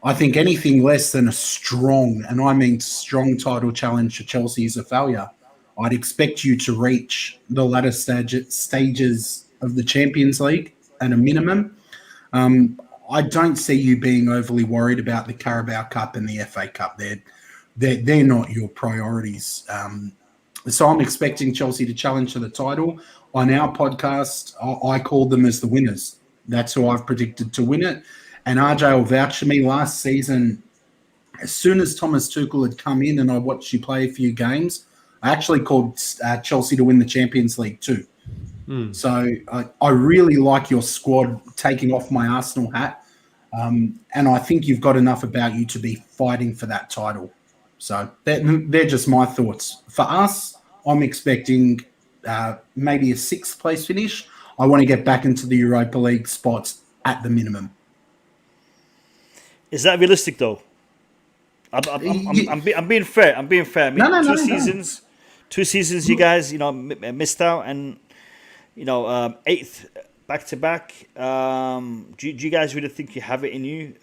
I think anything less than a strong, and I mean strong title challenge for Chelsea is a failure. I'd expect you to reach the latter stages of the Champions League at a minimum. I don't see you being overly worried about the Carabao Cup and the FA Cup. They're not your priorities. So I'm expecting Chelsea to challenge for the title. On our podcast, I called them as the winners. That's who I've predicted to win it. And RJ will vouch for me. Last season, as soon as Thomas Tuchel had come in and I watched you play a few games, I actually called Chelsea to win the Champions League too. So I really like your squad, taking off my Arsenal hat. And I think you've got enough about you to be fighting for that title. So they're just my thoughts. For us, I'm expecting maybe a 6th place finish. I want to get back into the Europa League spots at the minimum. Is that realistic though? I'm being fair. I mean, two seasons you guys, missed out, and 8th back to back. Do you guys really think you have it in you?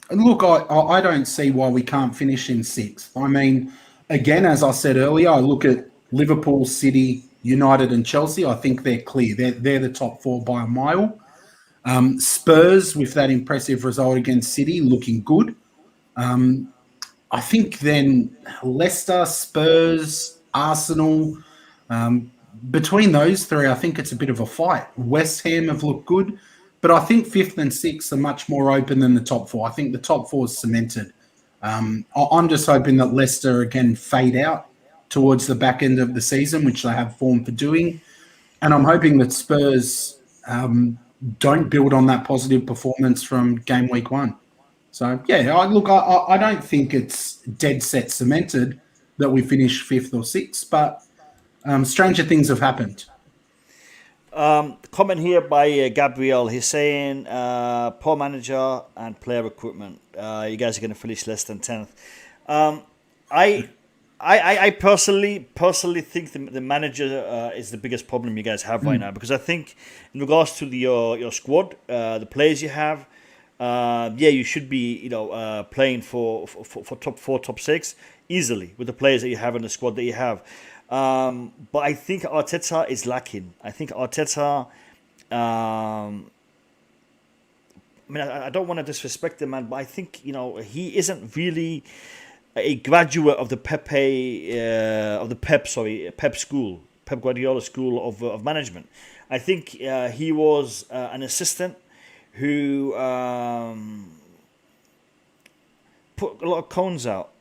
Look, I don't see why we can't finish in 6th. I mean, again, as I said earlier, I look at Liverpool, City, United, and Chelsea. I think they're clear. They're the top 4 by a mile. Spurs, with that impressive result against City, looking good. I think then Leicester, Spurs, Arsenal, between those 3, I think it's a bit of a fight. West Ham have looked good, but I think 5th and 6th are much more open than the top 4. I think the top 4 is cemented. I'm just hoping that Leicester again fade out towards the back end of the season, which they have form for doing. And I'm hoping that Spurs don't build on that positive performance from game week 1. So, yeah, I don't think it's dead set cemented that we finish 5th or 6th, but stranger things have happened. Comment here by Gabriel. He's saying poor manager and player recruitment. You guys are going to finish less than 10th. I personally think the manager is the biggest problem you guys have right now, because I think in regards to your squad, the players you have, you should be playing for top 4, top 6 easily with the players that you have in the squad that you have. But I think Arteta is lacking. I think Arteta. I don't want to disrespect the man, but I think he isn't really a graduate of the Pep school, Pep Guardiola school of management. I think he was an assistant who put a lot of cones out.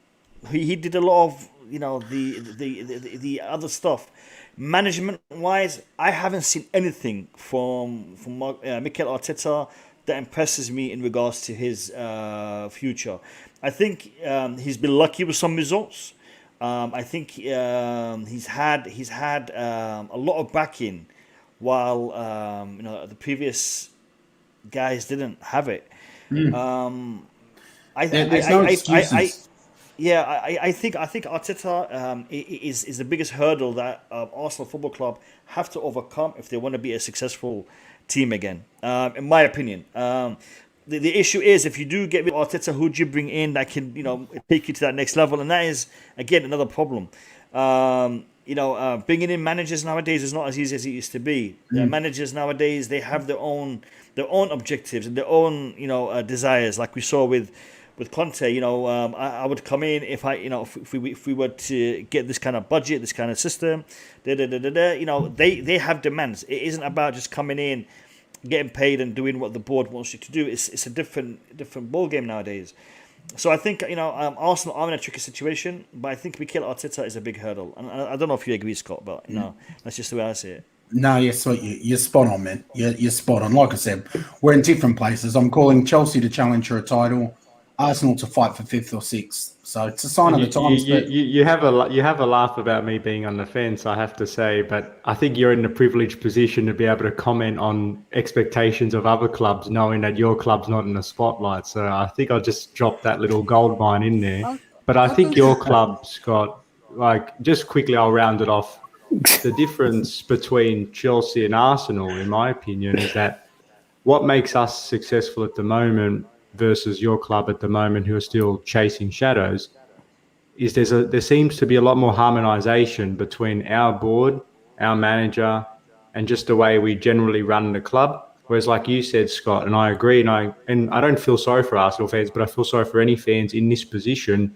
He did a lot of the other stuff. Management wise, I haven't seen anything from Mikel Arteta that impresses me in regards to his future. I think he's been lucky with some results. I think he's had a lot of backing, while the previous guys didn't have it. There's no excuses. Yeah, I think Arteta is the biggest hurdle that Arsenal Football Club have to overcome if they want to be a successful team again. In my opinion, the issue is if you do get with Arteta, who do you bring in that can take you to that next level, and that is again another problem. Bringing in managers nowadays is not as easy as it used to be. Managers nowadays, they have their own objectives and their own desires, like we saw with Conte. I would come in if we were to get this kind of budget, this kind of system. They have demands. It isn't about just coming in, getting paid and doing what the board wants you to do. It's a different ball game nowadays. So I think Arsenal are in a tricky situation, but I think Mikel Arteta is a big hurdle. And I don't know if you agree, Scott, but that's just the way I see it. No, you're spot on, man. You're spot on. Like I said, we're in different places. I'm calling Chelsea to challenge for a title, Arsenal to fight for 5th or 6th. So it's a sign of the times. You have a laugh about me being on the fence, I have to say, but I think you're in a privileged position to be able to comment on expectations of other clubs, knowing that your club's not in the spotlight. So I think I'll just drop that little gold mine in there. But I think your club, Scott, just quickly, I'll round it off. The difference between Chelsea and Arsenal, in my opinion, is that what makes us successful at the moment versus your club at the moment, who are still chasing shadows, is there seems to be a lot more harmonisation between our board, our manager, and just the way we generally run the club. Whereas, like you said, Scott, and I agree, and I don't feel sorry for Arsenal fans, but I feel sorry for any fans in this position.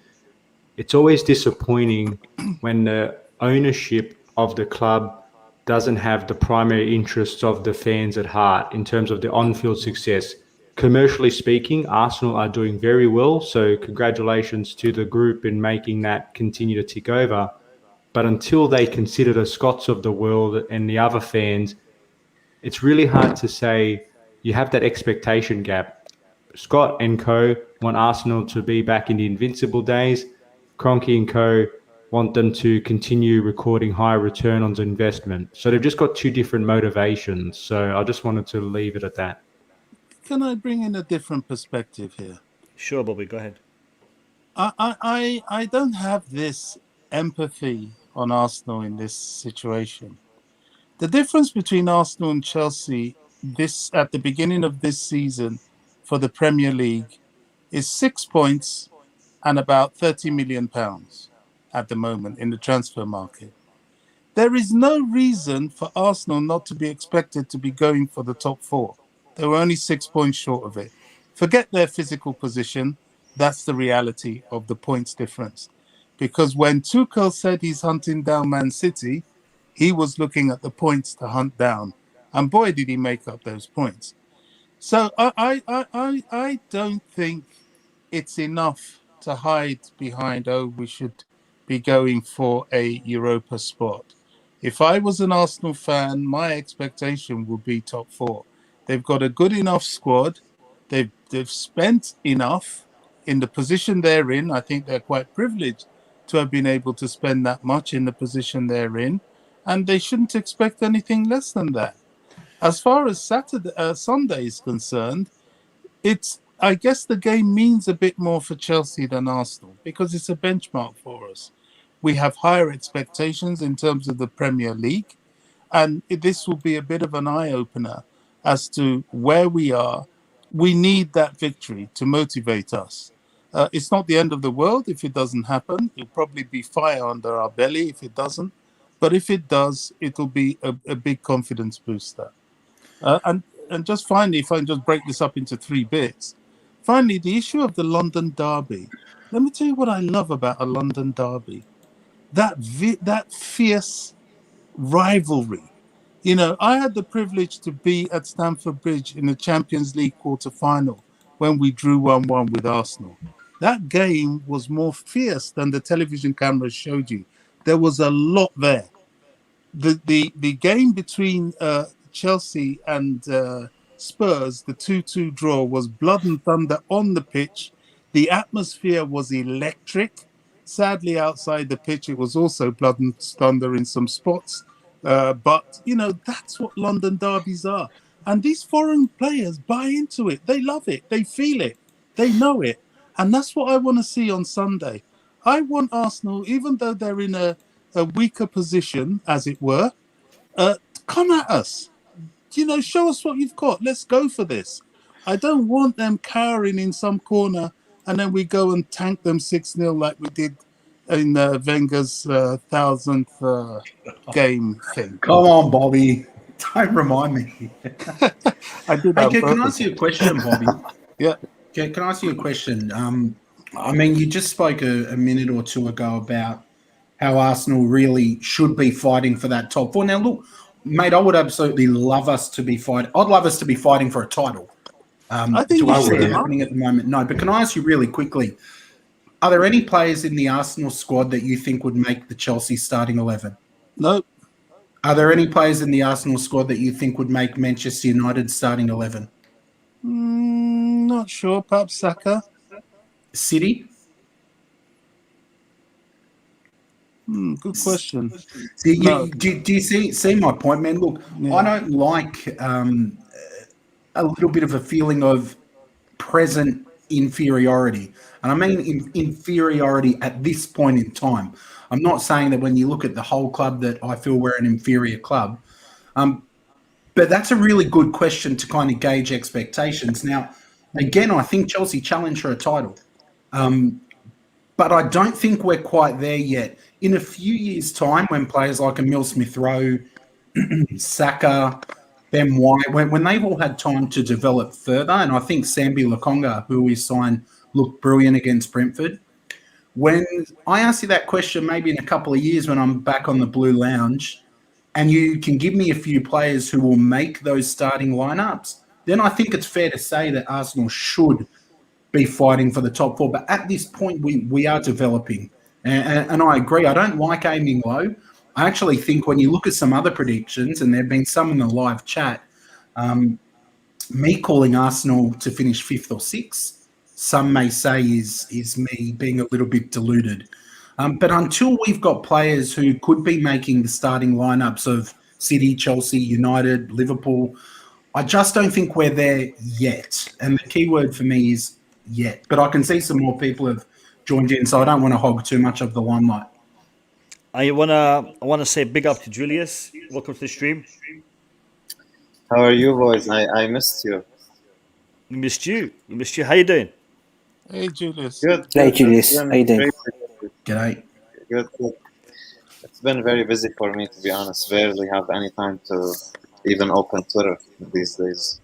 It's always disappointing when the ownership of the club doesn't have the primary interests of the fans at heart in terms of the on-field success. Commercially speaking, Arsenal are doing very well, so congratulations to the group in making that continue to tick over. But until they consider the Scots of the world and the other fans, it's really hard to say. You have that expectation gap. Scott and co want Arsenal to be back in the invincible days. Kroenke and co want them to continue recording high return on investment. So they've just got two different motivations. So I just wanted to leave it at that. Can I bring in a different perspective here? Sure, Bobby, go ahead. I don't have this empathy on Arsenal in this situation. The difference between Arsenal and Chelsea at the beginning of this season for the Premier League is 6 points and about £30 million at the moment in the transfer market. There is no reason for Arsenal not to be expected to be going for the top 4. They were only 6 points short of it. Forget their physical position. That's the reality of the points difference. Because when Tuchel said he's hunting down Man City, he was looking at the points to hunt down. And boy, did he make up those points. So I don't think it's enough to hide behind, we should be going for a Europa spot. If I was an Arsenal fan, my expectation would be top 4. They've got a good enough squad. They've spent enough in the position they're in. I think they're quite privileged to have been able to spend that much in the position they're in, and they shouldn't expect anything less than that. As far as Sunday is concerned, I guess the game means a bit more for Chelsea than Arsenal because it's a benchmark for us. We have higher expectations in terms of the Premier League, and this will be a bit of an eye-opener as to where we are. We need that victory to motivate us. It's not the end of the world if it doesn't happen. It'll probably be fire under our belly if it doesn't. But if it does, it'll be a big confidence booster. And just finally, if I can just break this up into 3 bits. Finally, the issue of the London derby. Let me tell you what I love about a London derby. That fierce rivalry. You know, I had the privilege to be at Stamford Bridge in the Champions League quarter-final when we drew 1-1 with Arsenal. That game was more fierce than the television cameras showed you. There was a lot there. The game between Chelsea and Spurs, the 2-2 draw, was blood and thunder on the pitch. The atmosphere was electric. Sadly, outside the pitch, it was also blood and thunder in some spots. But, you know, that's what London derbies are. And these foreign players buy into it. They love it. They feel it. They know it. And that's what I want to see on Sunday. I want Arsenal, even though they're in a weaker position, as it were, come at us. Show us what you've got. Let's go for this. I don't want them cowering in some corner and then we go and tank them 6-0 like we did in Wenger's 1000th game thing. Come on, Bobby. Don't remind me. I did Hey, that on can I purpose. ask you a question, Bobby? Yeah. Can I ask you a question? I mean, you just spoke a minute or two ago about how Arsenal really should be fighting for that top four. Now, look, mate, I would absolutely love us to be fighting. I'd love us to be fighting for a title. I think do you I should. see it happening at the moment? No, but can I ask you really quickly, are there any players in the Arsenal squad that you think would make the Chelsea starting 11? No. Are there any players in the Arsenal squad that you think would make Manchester United starting 11? Not sure. Perhaps Saka. City? Good question. Do No. you see my point, man? Look, Yeah. I don't like a little bit of a feeling of present inferiority. And I mean inferiority at this point in time. I'm not saying that when you look at the whole club that I feel we're an inferior club. But that's a really good question to kind of gauge expectations. Now, again, I think Chelsea challenge for a title. But I don't think we're quite there yet. In a few years' time, when players like Emile Smith-Rowe, Saka, Ben White, when they've all had time to develop further, and I think Sambi Lokonga, who we signed, looked brilliant against Brentford. When I ask you that question, maybe in a couple of years when I'm back on the Blue Lounge, and you can give me a few players who will make those starting lineups, then I think it's fair to say that Arsenal should be fighting for the top four. But at this point, we are developing. And I agree. I don't like aiming low. I actually think when you look at some other predictions, and there have been some in the live chat, me calling Arsenal to finish 5th or 6th, some may say is me being a little bit deluded. But until we've got players who could be making the starting lineups of City, Chelsea, United, Liverpool, I just don't think we're there yet. And the key word for me is yet. But I can see some more people have joined in, so I don't want to hog too much of the limelight. I wanna say big up to Julius. Welcome to the stream. How are you, boys? I missed you. We missed you. How you doing? Hey, Julius. Good. Hey, good. Julius. It's been How you doing? very- G'day. Good. It's been very busy for me, to be honest. Barely have any time to even open Twitter these days.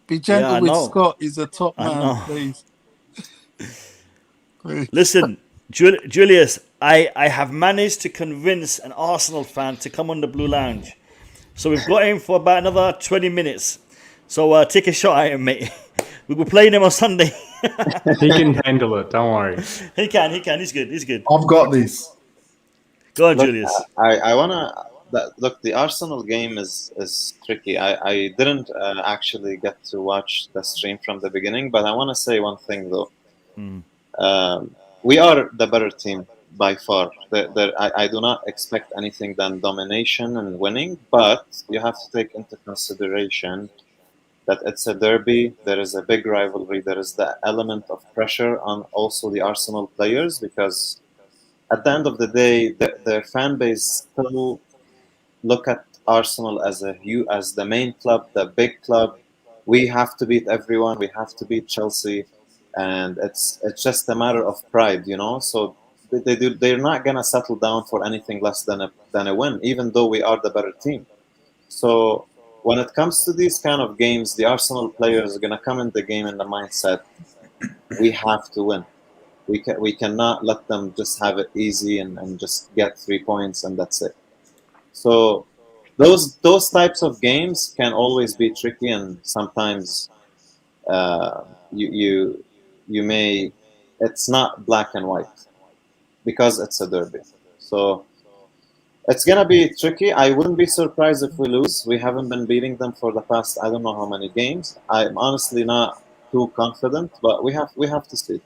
Be gentle I with know. Scott. He's a top I man, know. please. Please. Listen, Julius, I have managed to convince an Arsenal fan to come on the Blue Lounge. So we've got him for about another 20 minutes. So take a shot at him, mate. We were playing him on Sunday. He can handle it. Don't worry. He can. He's good. I've got this. Go on, Look, Julius. I wanna look. The Arsenal game is tricky. I didn't actually get to watch the stream from the beginning, but I want to say one thing though. We are the better team by far. I do not expect anything than domination and winning, but you have to take into consideration that it's a derby. There is a big rivalry. There is the element of pressure on also the Arsenal players, because at the end of the day, their fan base still look at Arsenal as the main club, the big club. We have to beat everyone. We have to beat Chelsea, and it's just a matter of pride, you know. So they're not gonna settle down for anything less than a win, even though we are the better team. So when it comes to these kind of games, the Arsenal players are gonna come in the game in the mindset, we have to win. We cannot let them just have it easy and just get 3 points and that's it. So those types of games can always be tricky, and sometimes you may, it's not black and white because it's a derby. So it's gonna be tricky. I wouldn't be surprised if we lose. We haven't been beating them for the past I don't know how many games. I'm honestly not too confident, but we have to see.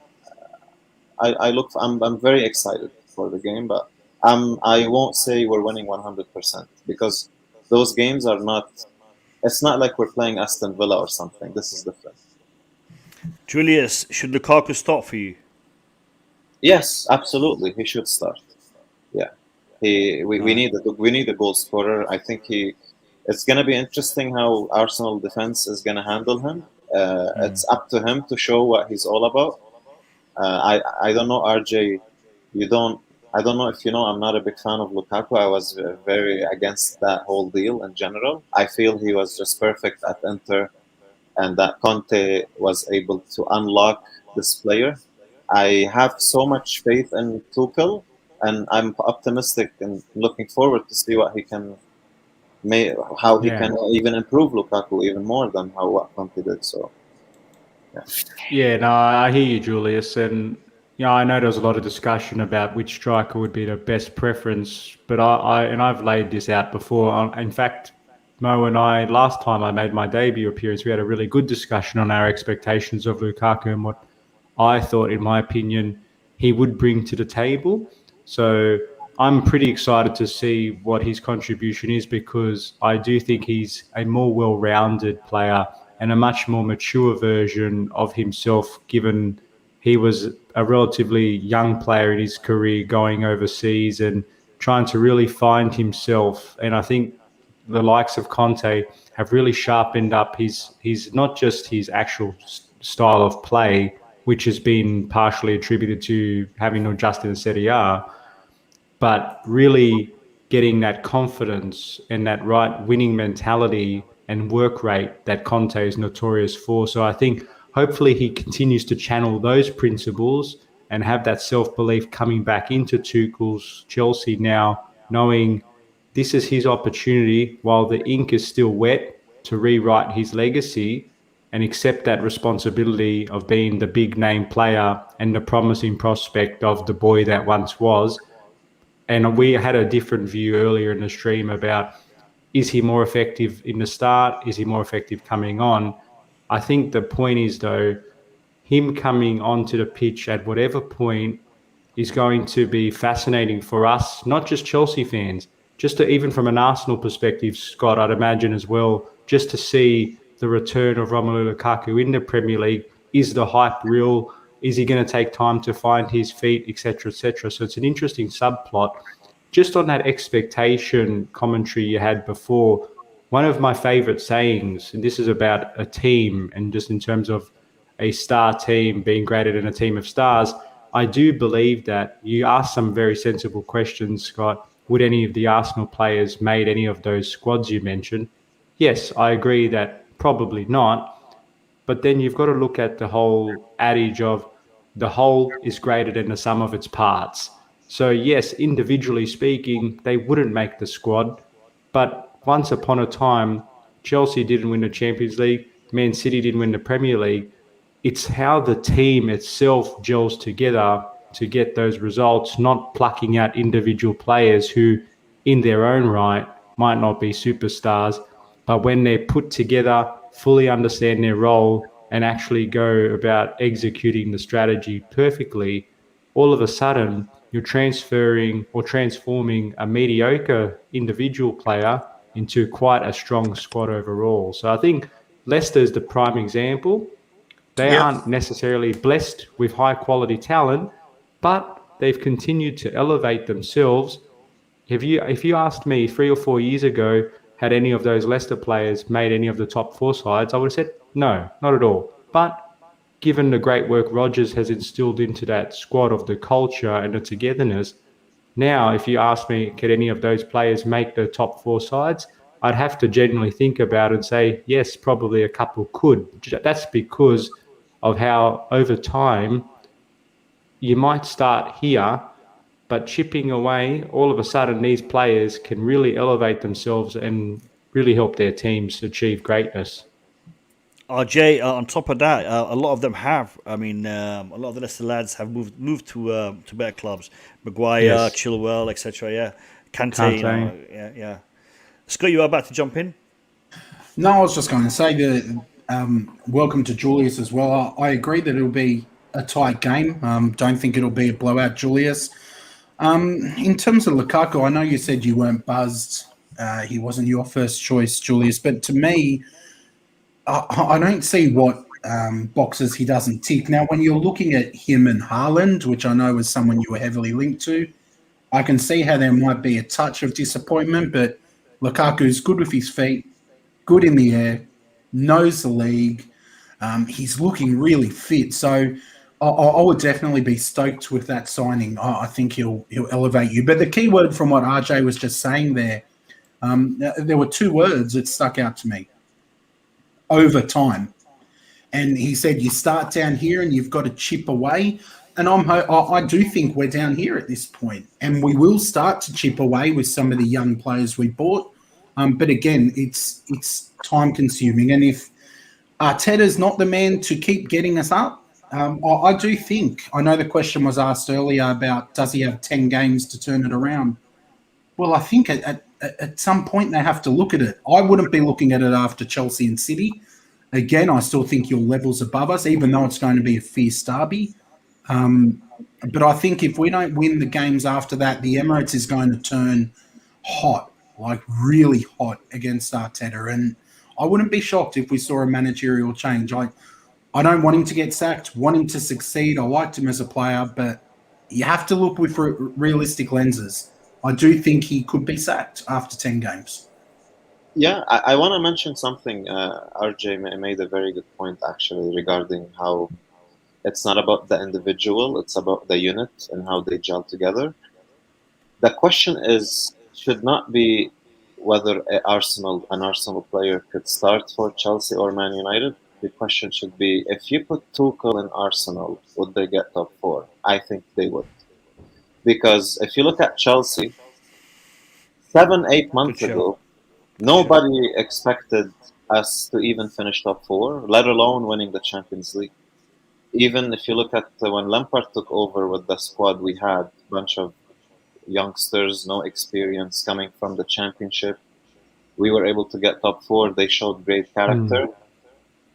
I'm very excited for the game, but I won't say we're winning 100% because those games are not. It's not like we're playing Aston Villa or something. This is different. Julius, should Lukaku start for you? Yes, absolutely. He should start. Yeah, we need a goal scorer. I think it's going to be interesting how Arsenal defense is going to handle him. It's up to him to show what he's all about. I don't know, RJ. I don't know if you know. I'm not a big fan of Lukaku. I was very against that whole deal in general. I feel he was just perfect at Inter, and that Conte was able to unlock this player. I have so much faith in Tuchel, and I'm optimistic and looking forward to see what he can how he can even improve Lukaku even more than what Conte did. So, Yeah, no, I hear you, Julius, and I know there was a lot of discussion about which striker would be the best preference, but I've laid this out before. In fact, Mo and I, last time I made my debut appearance, we had a really good discussion on our expectations of Lukaku and what I thought, in my opinion, he would bring to the table. So I'm pretty excited to see what his contribution is, because I do think he's a more well-rounded player and a much more mature version of himself, given he was a relatively young player in his career going overseas and trying to really find himself. And I think the likes of Conte have really sharpened up his not just his actual style of play, which has been partially attributed to having to adjust in the Serie A, but really getting that confidence and that right winning mentality and work rate that Conte is notorious for. So I think hopefully he continues to channel those principles and have that self-belief coming back into Tuchel's Chelsea now, knowing this is his opportunity while the ink is still wet to rewrite his legacy and accept that responsibility of being the big name player and the promising prospect of the boy that once was. And we had a different view earlier in the stream about, is he more effective in the start? Is he more effective coming on? I think the point is, though, him coming onto the pitch at whatever point is going to be fascinating for us, not just Chelsea fans, just even from an Arsenal perspective, Scott, I'd imagine as well, just to see the return of Romelu Lukaku in the Premier League. Is the hype real? Is he going to take time to find his feet, etc., etc.? So it's an interesting subplot. Just on that expectation commentary you had before, one of my favorite sayings, and this is about a team and just in terms of a star team being greater than a team of stars, I do believe that you asked some very sensible questions, Scott. Would any of the Arsenal players made any of those squads you mentioned? Yes, I agree that probably not. But then you've got to look at the whole adage of the whole is greater than the sum of its parts. So yes, individually speaking, they wouldn't make the squad. But once upon a time, Chelsea didn't win the Champions League. Man City didn't win the Premier League. It's how the team itself gels together to get those results, not plucking out individual players who, in their own right, might not be superstars. But when they're put together, fully understand their role and actually go about executing the strategy perfectly, all of a sudden you're transferring or transforming a mediocre individual player into quite a strong squad overall. So I think Leicester's the prime example. They aren't necessarily blessed with high quality talent, but they've continued to elevate themselves. If you asked me 3 or 4 years ago, had any of those Leicester players made any of the top 4 sides, I would have said, no, not at all. But given the great work Rodgers has instilled into that squad of the culture and the togetherness, now if you ask me, could any of those players make the top 4 sides, I'd have to genuinely think about it and say, yes, probably a couple could. That's because of how over time you might start here, but chipping away, all of a sudden these players can really elevate themselves and really help their teams achieve greatness. RJ, on top of that, a lot of them have. I mean, a lot of the Leicester lads have moved to better clubs. Maguire, Yes. Chilwell, etc. Yeah, Kante. Yeah. Scott, you are about to jump in? No, I was just going to say that welcome to Julius as well. I agree that it'll be a tight game. Don't think it'll be a blowout, Julius. In terms of Lukaku, I know you said you weren't buzzed. He wasn't your first choice, Julius. But to me, I don't see what boxes he doesn't tick. Now, when you're looking at him and Haaland, which I know is someone you were heavily linked to, I can see how there might be a touch of disappointment, but Lukaku's good with his feet, good in the air, knows the league. He's looking really fit. So I would definitely be stoked with that signing. I think he'll elevate you. But the key word from what RJ was just saying there, there were two words that stuck out to me. Over time. And he said, you start down here and you've got to chip away. And I do think we're down here at this point, and we will start to chip away with some of the young players we bought. But again, it's time consuming. And if Arteta's not the man to keep getting us up, I do think, I know the question was asked earlier about does he have 10 games to turn it around? Well, I think at some point they have to look at it. I wouldn't be looking at it after Chelsea and City. Again, I still think your level's above us, even though it's going to be a fierce derby. But I think if we don't win the games after that, the Emirates is going to turn hot, like really hot against Arteta. And I wouldn't be shocked if we saw a managerial change. I don't want him to get sacked, want him to succeed. I liked him as a player, but you have to look with realistic lenses. I do think he could be sacked after 10 games. Yeah, I want to mention something. RJ made a very good point, actually, regarding how it's not about the individual, it's about the unit and how they gel together. The question should not be whether an Arsenal player could start for Chelsea or Man United. The question should be, if you put Tuchel in Arsenal, would they get top four? I think they would. Because if you look at Chelsea, 7-8 months ago, nobody expected us to even finish top four, let alone winning the Champions League. Even if you look at when Lampard took over with the squad we had, a bunch of youngsters, no experience coming from the Championship, we were able to get top four. They showed great character.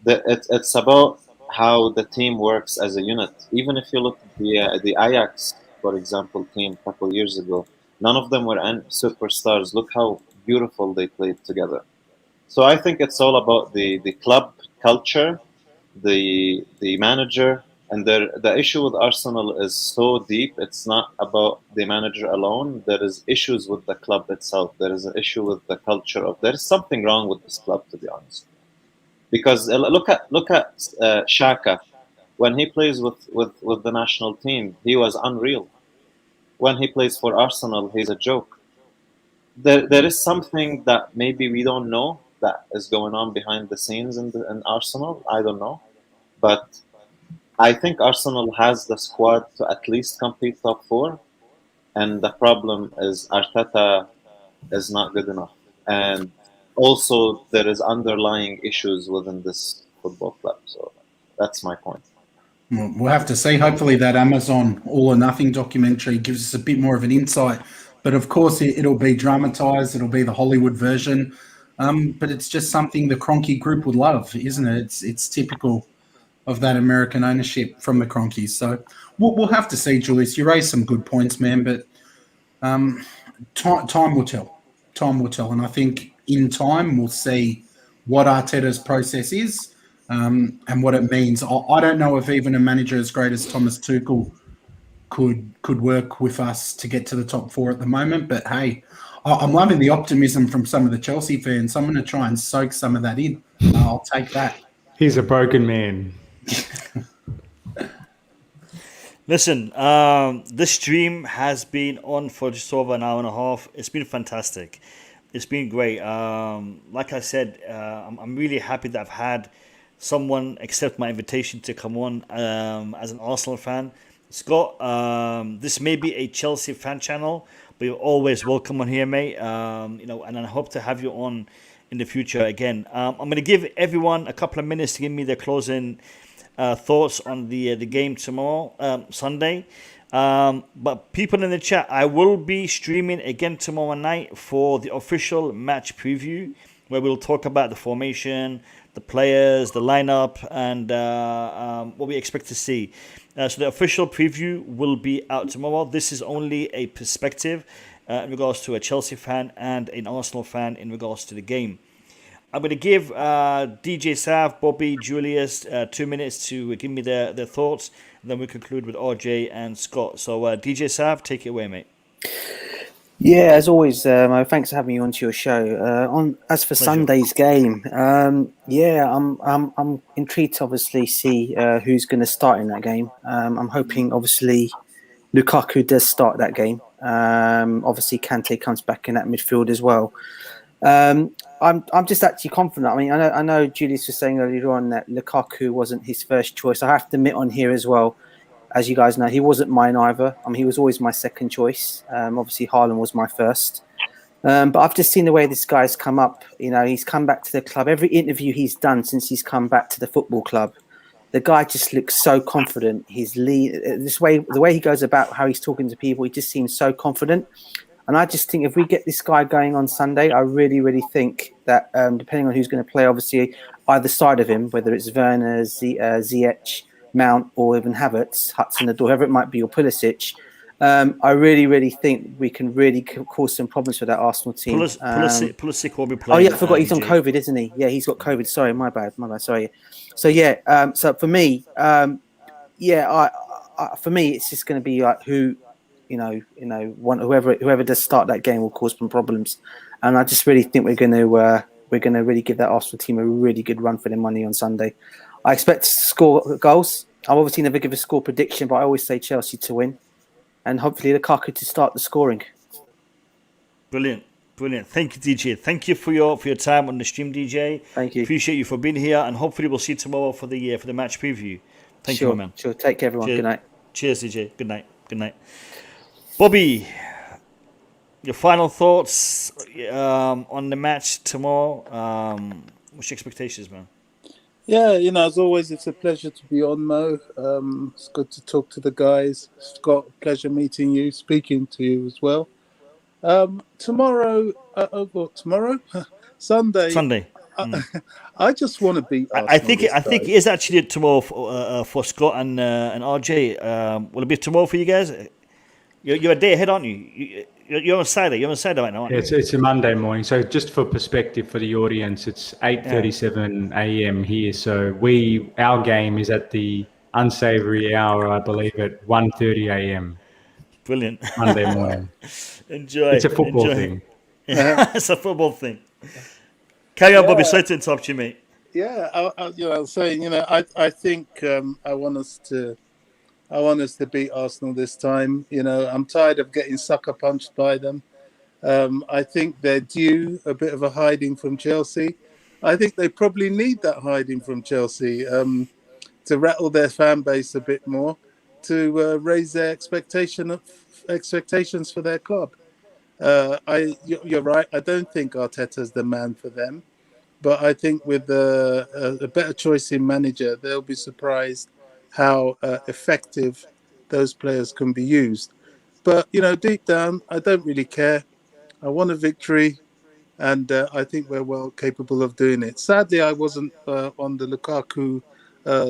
It's about how the team works as a unit. Even if you look at the Ajax, for example, team a couple of years ago, none of them were superstars. Look how beautiful they played together. So I think it's all about the club culture, the manager, and the issue with Arsenal is so deep. It's not about the manager alone. There is issues with the club itself. There is an issue with the culture there is something wrong with this club, to be honest. Because look at Xhaka. When he plays with the national team, he was unreal. When he plays for Arsenal, he's a joke. There is something that maybe we don't know that is going on behind the scenes in Arsenal. I don't know. But I think Arsenal has the squad to at least compete top four. And the problem is Arteta is not good enough. And also there is underlying issues within this football club. So that's my point. We'll have to see. Hopefully that Amazon All or Nothing documentary gives us a bit more of an insight. But of course, it'll be dramatized. It'll be the Hollywood version. But it's just something the Kroenke group would love, isn't it? It's typical of that American ownership from the Kroenkes. So we'll have to see, Julius. You raised some good points, man. But time will tell. Time will tell. And I think in time we'll see what Arteta's process is. And what it means. I don't know if even a manager as great as Thomas Tuchel could work with us to get to the top four at the moment. But hey, I'm loving the optimism from some of the Chelsea fans. I'm going to try and soak some of that in. I'll take that. He's a broken man. Listen, this stream has been on for just over an hour and a half. It's been fantastic. It's been great. Like I said, I'm really happy that I've had someone accept my invitation to come on as an Arsenal fan. Scott, this may be a Chelsea fan channel, but you're always welcome on here, mate. And I hope to have you on in the future again. I'm going to give everyone a couple of minutes to give me their closing thoughts on the game tomorrow, Sunday. But people in the chat, I will be streaming again tomorrow night for the official match preview, where we'll talk about the formation, the players, the lineup, and what we expect to see. So the official preview will be out tomorrow. This is only a perspective in regards to a Chelsea fan and an Arsenal fan in regards to the game. I'm going to give DJ Sav, Bobby, Julius 2 minutes to give me their thoughts. And then we conclude with RJ and Scott. So DJ Sav, take it away, mate. Yeah, as always, Mo, thanks for having me onto your show. As for Pleasure. Sunday's game, I'm intrigued to obviously see who's going to start in that game. I'm hoping obviously Lukaku does start that game. Obviously Kante comes back in that midfield as well. I'm just actually confident. I mean, I know Julius was saying earlier on that Lukaku wasn't his first choice. I have to admit on here as well, as you guys know, he wasn't mine either. I mean, he was always my second choice. Obviously, Haaland was my first. But I've just seen the way this guy's come up. You know, he's come back to the club. Every interview he's done since he's come back to the football club, the guy just looks so confident. The way he goes about how he's talking to people, he just seems so confident. And I just think if we get this guy going on Sunday, I really, really think that depending on who's going to play, obviously, either side of him, whether it's Werner, Ziyech, Mount, or even Havertz, Hudson-Odoi, whoever it might be, or Pulisic, I really, really think we can really cause some problems for that Arsenal team. Pulisic will be playing. Oh, yeah, I forgot he's on COVID, isn't he? Yeah, he's got COVID. Sorry, my bad. Sorry. So, yeah, so for me, for me, it's just going to be like whoever does start that game will cause some problems, and I just really think we're going to really give that Arsenal team a really good run for their money on Sunday. I expect to score goals. I obviously never give a score prediction, but I always say Chelsea to win, and hopefully Lukaku to start the scoring. Brilliant. Thank you, DJ. Thank you for your time on the stream, DJ. Thank you. Appreciate you for being here, and hopefully we'll see you tomorrow for the match preview. Thank you, my man. Sure. Take care, everyone. Cheers. Good night. Cheers, DJ. Good night. Bobby, your final thoughts on the match tomorrow? What's your expectations, man? Yeah, as always, it's a pleasure to be on, Mo. It's good to talk to the guys. Scott, pleasure meeting you, speaking to you as well. Tomorrow? Sunday. I just want to beat Arsenal. I think it is actually tomorrow for Scott and RJ. Will it be tomorrow for you guys? You're a day ahead, aren't you? You're on Saturday. You're on Saturday right now, aren't you? It's a Monday morning. So just for perspective for the audience, it's 8:37 a.m. here. So our game is at the unsavory hour, I believe, at 1:30 a.m. Brilliant. Monday morning. Enjoy. It's a football thing. Yeah, it's a football thing. Carry on, Bobby. Sorry to interrupt you, mate. Yeah, I was saying, I think I want us to beat Arsenal this time. I'm tired of getting sucker punched by them. I think they're due a bit of a hiding from Chelsea. I think they probably need that hiding from Chelsea to rattle their fan base a bit more, to raise their expectations for their club. You're right. I don't think Arteta's the man for them, but I think with a better choice in manager, they'll be surprised how effective those players can be used. But, deep down, I don't really care. I want a victory, and I think we're well capable of doing it. Sadly, I wasn't on the Lukaku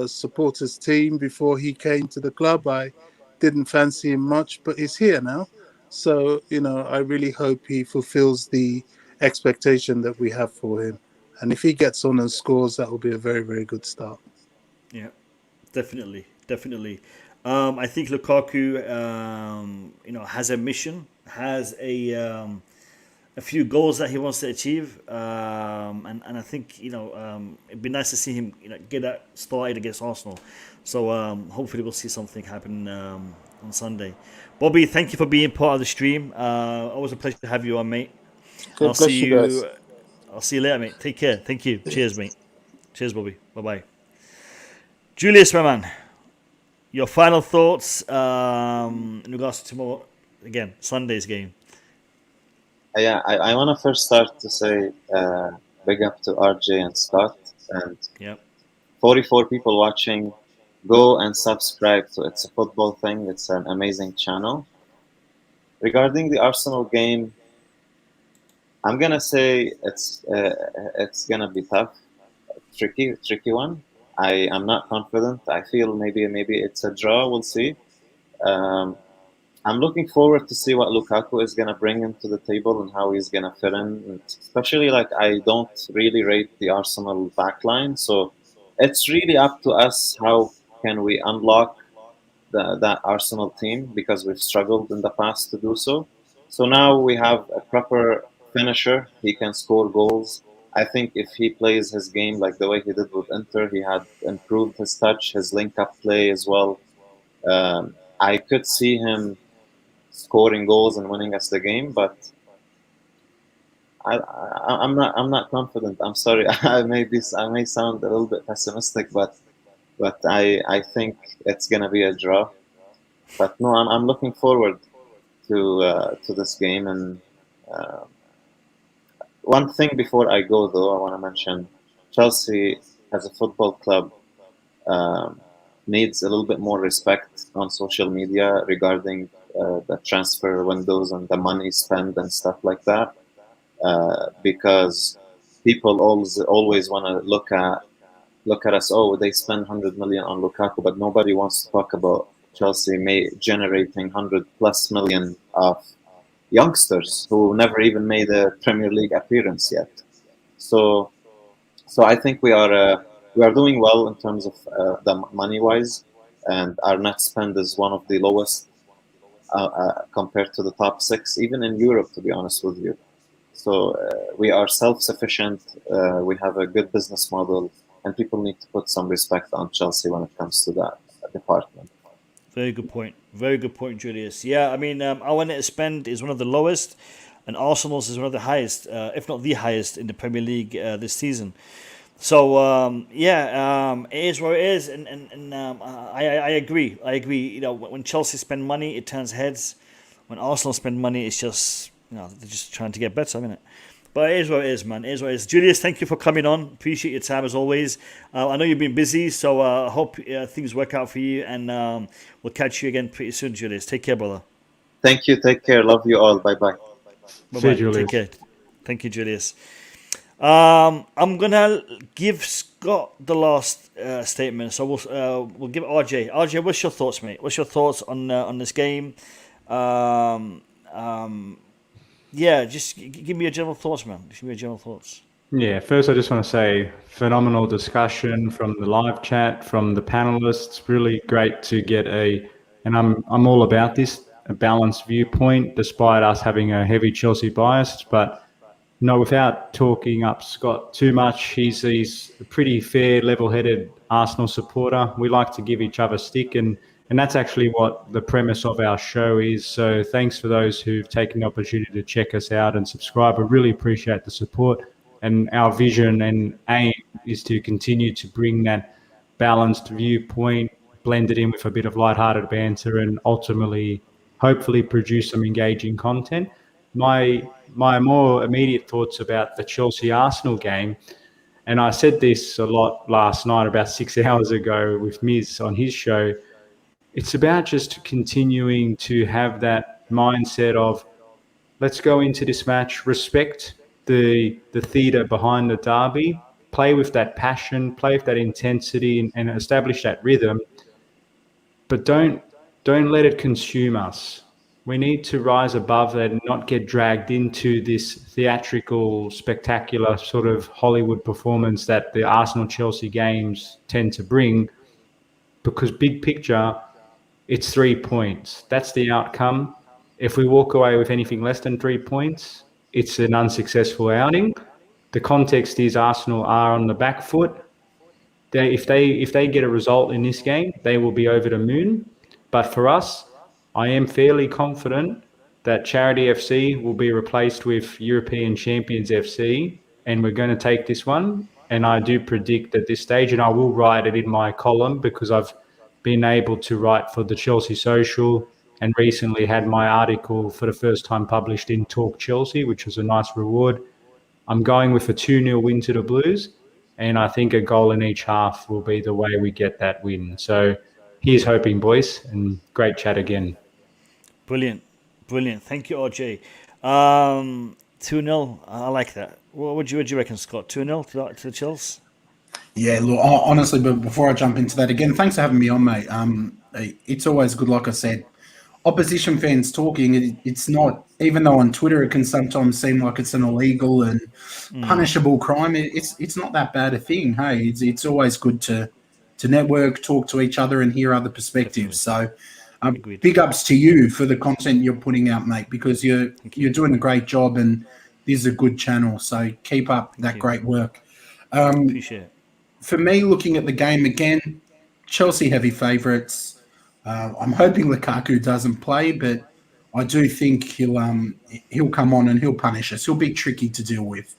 supporters team before he came to the club. I didn't fancy him much, but he's here now. So, I really hope he fulfills the expectation that we have for him. And if he gets on and scores, that will be a very, very good start. Yeah. Definitely. I think Lukaku, has a mission, has a few goals that he wants to achieve, and I think it'd be nice to see him get that started against Arsenal. So hopefully we'll see something happen on Sunday. Bobby, thank you for being part of the stream. Always a pleasure to have you on, mate. I'll see you later, mate. Take care. Thank you. Cheers, mate. Cheers, Bobby. Bye-bye. Julius, my man, your final thoughts in regards to tomorrow, again, Sunday's game. Yeah, I want to first start to say big up to RJ and Scott, and 44 people watching. Go and subscribe to It's a Football Thing. It's an amazing channel. Regarding the Arsenal game, I'm going to say it's going to be tough, tricky one. I am not confident. I feel maybe it's a draw. We'll see. I'm looking forward to see what Lukaku is gonna bring into the table and how he's gonna fit in. And especially, like, I don't really rate the Arsenal backline, so it's really up to us. How can we unlock that Arsenal team, because we've struggled in the past to do so. So now we have a proper finisher. He can score goals. I think if he plays his game like the way he did with Inter, he had improved his touch, his link-up play as well. I could see him scoring goals and winning us the game, but I'm not confident. I'm sorry. I may sound a little bit pessimistic, but I think it's gonna be a draw. But no, I'm looking forward to this game. And one thing before I go, though, I want to mention Chelsea as a football club needs a little bit more respect on social media regarding the transfer windows and the money spent and stuff like that, because people always want to look at us. Oh, they spend 100 million on Lukaku, but nobody wants to talk about Chelsea generating 100+ million of youngsters who never even made a Premier League appearance yet. So I think we are doing well in terms of the money wise, and our net spend is one of the lowest compared to the top 6, even in Europe, to be honest with you. So we are self-sufficient. We have a good business model, and people need to put some respect on Chelsea when it comes to that department. Very good point. Very good point, Julius. Yeah, I mean, our net spend is one of the lowest, and Arsenal's is one of the highest, if not the highest, in the Premier League this season. So it is what it is, and I agree. I agree. You know, when Chelsea spend money, it turns heads. When Arsenal spend money, it's just, you know, they're just trying to get better, isn't it? But it is what it is, man. It is what it is. Julius, thank you for coming on. Appreciate your time as always. I know you've been busy, so I hope things work out for you, and we'll catch you again pretty soon, Julius. Take care, brother. Thank you. Take care. Love you all. Bye-bye. Bye-bye. Take care. Thank you, Julius. I'm gonna give Scott the last statement, so we'll give RJ. RJ, what's your thoughts, mate? What's your thoughts on this game? Yeah, just give me your general thoughts, man. Just give me your general thoughts. Yeah, first I just want to say phenomenal discussion from the live chat, from the panelists. Really great to get and I'm all about this, a balanced viewpoint, despite us having a heavy Chelsea bias. But no, without talking up Scott too much, he's a pretty fair, level-headed Arsenal supporter. We like to give each other stick, and that's actually what the premise of our show is. So thanks for those who've taken the opportunity to check us out and subscribe. I really appreciate the support. And our vision and aim is to continue to bring that balanced viewpoint, blend it in with a bit of lighthearted banter, and ultimately, hopefully, produce some engaging content. My more immediate thoughts about the Chelsea-Arsenal game, and I said this a lot last night, about 6 hours ago with Miz on his show, it's about just continuing to have that mindset of, let's go into this match, respect the theatre behind the derby, play with that passion, play with that intensity, and establish that rhythm, but don't let it consume us. We need to rise above that and not get dragged into this theatrical, spectacular sort of Hollywood performance that the Arsenal-Chelsea games tend to bring, because big picture, it's 3 points. That's the outcome. If we walk away with anything less than 3 points, it's an unsuccessful outing. The context is Arsenal are on the back foot. If they get a result in this game, they will be over the moon. But for us, I am fairly confident that Charity FC will be replaced with European Champions FC, and we're going to take this one. And I do predict at this stage, and I will write it in my column because I've been able to write for the Chelsea Social and recently had my article for the first time published in Talk Chelsea, which was a nice reward. I'm going with a 2-0 win to the Blues, and I think a goal in each half will be the way we get that win. So here's hoping, boys, and great chat again. Brilliant. Thank you, RJ. 2-0, I like that. What would you reckon, Scott? 2-0 to the Chelsea? Yeah, look, honestly, but before I jump into that again, thanks for having me on, mate. It's always good, like I said, opposition fans talking, it's not, even though on Twitter it can sometimes seem like it's an illegal and punishable crime, it's not that bad a thing. Hey, it's always good to network, talk to each other and hear other perspectives. So big ups to you for the content you're putting out, mate, because you're doing a great job and this is a good channel. So keep up that great work. Appreciate it. For me, looking at the game again, Chelsea heavy favourites. I'm hoping Lukaku doesn't play, but I do think he'll come on and he'll punish us. He'll be tricky to deal with.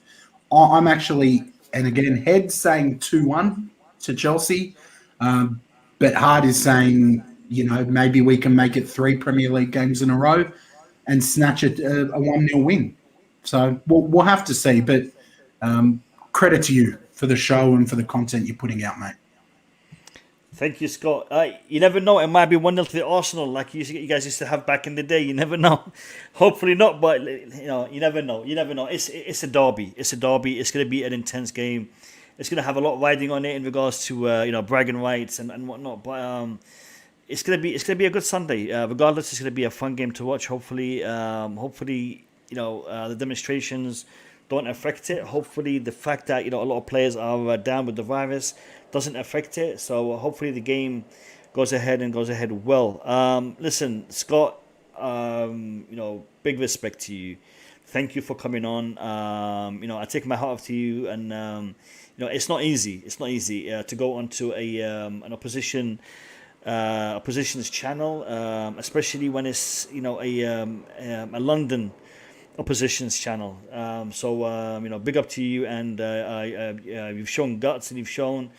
I'm actually, and again, head saying 2-1 to Chelsea, but heart is saying, maybe we can make it 3 Premier League games in a row and snatch a 1-0 win. So we'll have to see, but credit to you for the show and for the content you're putting out, mate. Thank you, Scott. You never know. It might be 1-0 to the Arsenal like you guys used to have back in the day. You never know. Hopefully not, but you never know. You never know. It's a derby. It's a derby. It's going to be an intense game. It's going to have a lot riding on it in regards to bragging rights and whatnot. But it's going to be a good Sunday. Regardless, it's going to be a fun game to watch. Hopefully, the demonstrations don't affect it. Hopefully, the fact that a lot of players are down with the virus doesn't affect it. So hopefully, the game goes ahead well. Listen, Scott. Big respect to you. Thank you for coming on. I take my hat off to you, and it's not easy. It's not easy to go onto an opposition's channel, especially when it's a London opposition's channel. Big up to you, and you've shown guts and you've shown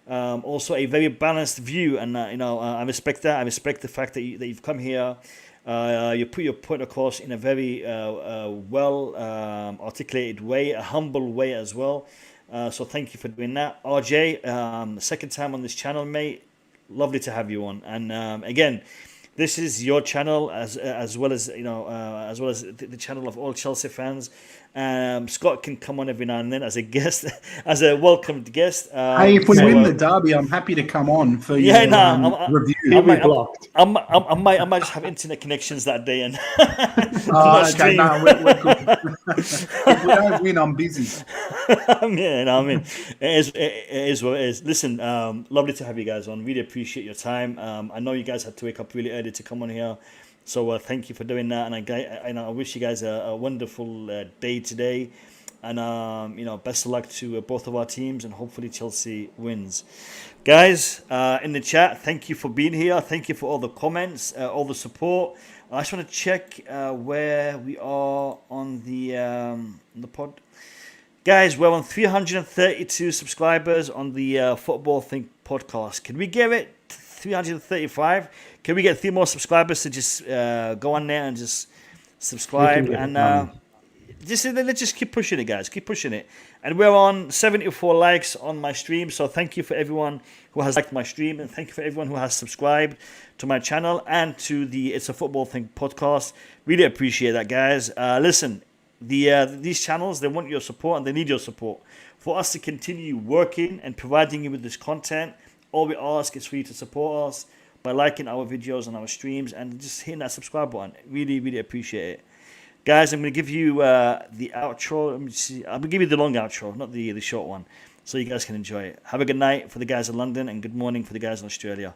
also a very balanced view, and I respect that. I respect the fact that you've come here. You put your point across in a very well articulated way, a humble way as well. So thank you for doing that, RJ. Second time on this channel, mate. Lovely to have you on. And again, this is your channel as well as the channel of all Chelsea fans. Scott can come on every now and then as a guest, as a welcomed guest. Hey, if we win the derby, I'm happy to come on for your review. I might just have internet connections that day and okay, no, we're good. If we don't win, I'm busy. It is what it is. Listen, lovely to have you guys on. Really appreciate your time. I know you guys had to wake up really early to come on here. So thank you for doing that, and I wish you guys a wonderful day today, and best of luck to both of our teams, and hopefully Chelsea wins. Guys, in the chat, thank you for being here. Thank you for all the comments, all the support. I just want to check where we are on the pod. Guys, we're on 332 subscribers on the Football Think podcast. Can we get it to 335? Can we get 3 more subscribers to just go on there and just subscribe? And let's just keep pushing it, guys. Keep pushing it. And we're on 74 likes on my stream. So thank you for everyone who has liked my stream. And thank you for everyone who has subscribed to my channel and to the It's a Football Thing podcast. Really appreciate that, guys. Listen, these channels, they want your support and they need your support. For us to continue working and providing you with this content, all we ask is for you to support us by liking our videos and our streams and just hitting that subscribe button. Really, really appreciate it. Guys, I'm going to give you the outro. Let me see. I'm going to give you the long outro, not the short one, so you guys can enjoy it. Have a good night for the guys in London and good morning for the guys in Australia.